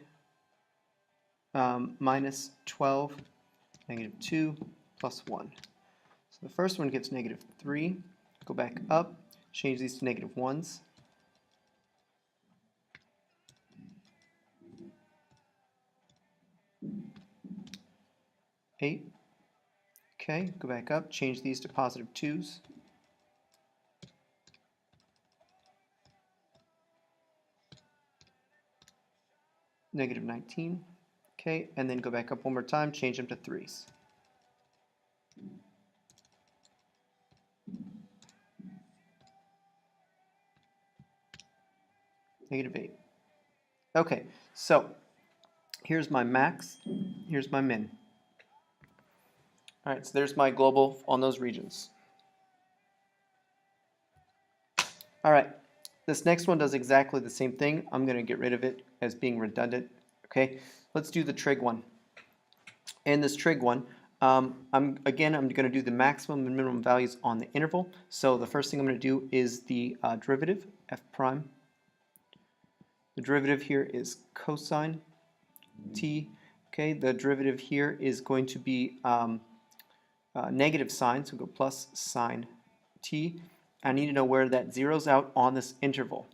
minus 12, negative 2, plus 1. So the first one gives negative 3. Go back up, change these to negative 1s. Eight. Okay, go back up, change these to positive 2s. Negative 19. Okay, and then go back up one more time, change them to 3s. Negative 8. Okay, so here's my max, here's my min. All right, so there's my global on those regions. All right, this next one does exactly the same thing. I'm going to get rid of it as being redundant. Okay, let's do the trig one. In this trig one, I'm going to do the maximum and minimum values on the interval. So the first thing I'm going to do is the derivative, f prime. The derivative here is cosine t. Okay, the derivative here is going to be negative sign, so we'll go plus sine t. I need to know where that zeroes out on this interval.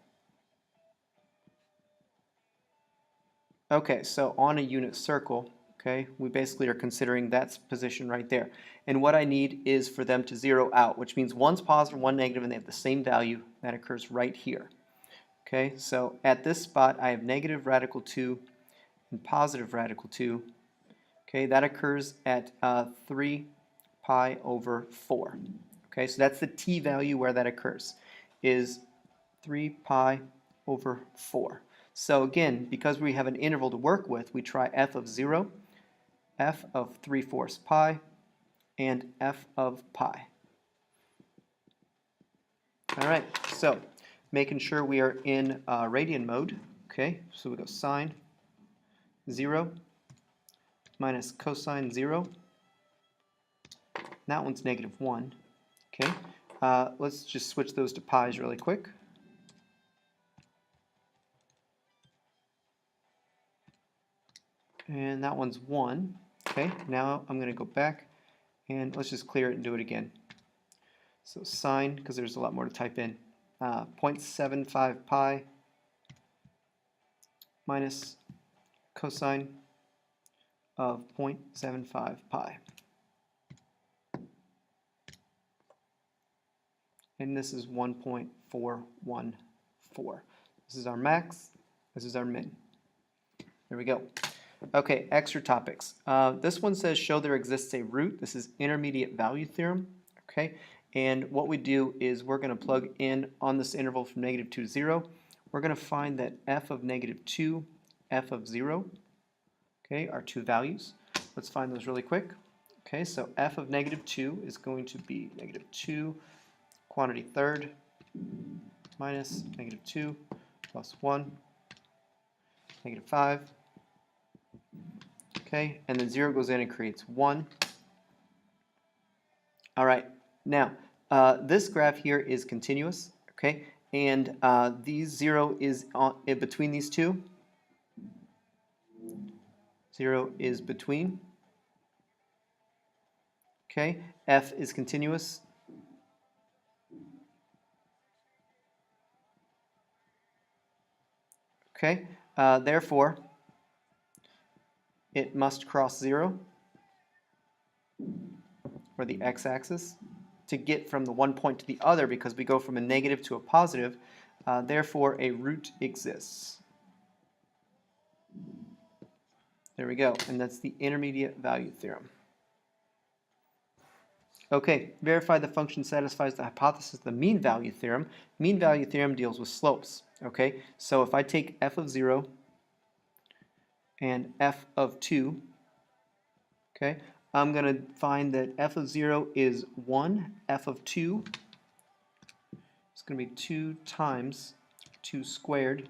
Okay, so on a unit circle, okay, we basically are considering that position right there. And what I need is for them to zero out, which means one's positive, one negative, and they have the same value. That occurs right here. Okay, so at this spot, I have negative radical 2 and positive radical 2. Okay, that occurs at 3, pi over 4. Okay, so that's the t-value where that occurs, is 3 pi over 4. So again, because we have an interval to work with, we try f of 0, f of 3/4 pi, and f of pi. All right, so making sure we are in radian mode. Okay, so we go sine 0 minus cosine 0. That one's -1. Okay, let's just switch those to pi's really quick. And that one's 1. Okay, now I'm going to go back and let's just clear it and do it again. So sine, because there's a lot more to type in, 0.75 pi minus cosine of 0.75 pi. And this is 1.414. This is our max, this is our min. There we go. Okay, extra topics. This one says show there exists a root. This is intermediate value theorem. Okay, and what we do is we're going to plug in on this interval from -2 to 0. We're going to find that f of -2, f of 0, okay, are two values. Let's find those really quick. Okay, so f of -2 is going to be -2 quantity third minus -2 plus 1, -5. Okay, and then 0 goes in and creates 1. All right, now this graph here is continuous, okay, and these 0 is in between these two. 0 is between. Okay, f is continuous. Okay, therefore, it must cross 0, or the x-axis, to get from the one point to the other, because we go from a negative to a positive. Therefore, a root exists. There we go, and that's the intermediate value theorem. Okay, verify the function satisfies the hypothesis of the mean value theorem. Mean value theorem deals with slopes. Okay, so if I take f of 0 and f of 2, okay, I'm going to find that f of 0 is 1, f of 2 is going to be 2 times 2 squared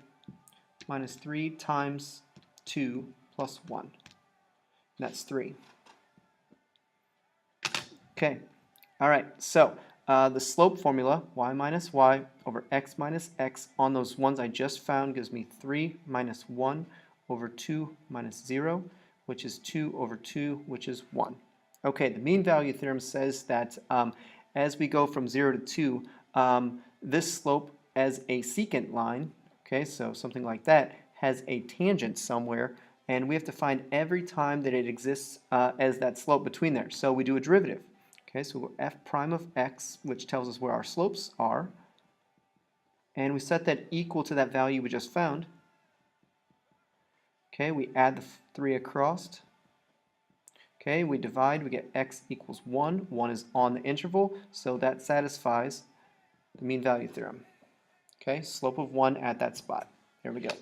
minus 3 times 2 plus 1. That's 3. Okay, all right, so the slope formula, y minus y over x minus x on those ones I just found gives me 3 minus 1 over 2 minus 0, which is 2 over 2, which is 1. Okay, the mean value theorem says that as we go from 0 to 2, this slope as a secant line, okay, so something like that, has a tangent somewhere, and we have to find every time that it exists as that slope between there. So we do a derivative. Okay, so we'll go f prime of x, which tells us where our slopes are, and we set that equal to that value we just found. Okay, we add the 3 across. Okay, we divide, we get x equals 1. 1 is on the interval, so that satisfies the mean value theorem. Okay, slope of 1 at that spot. There we go.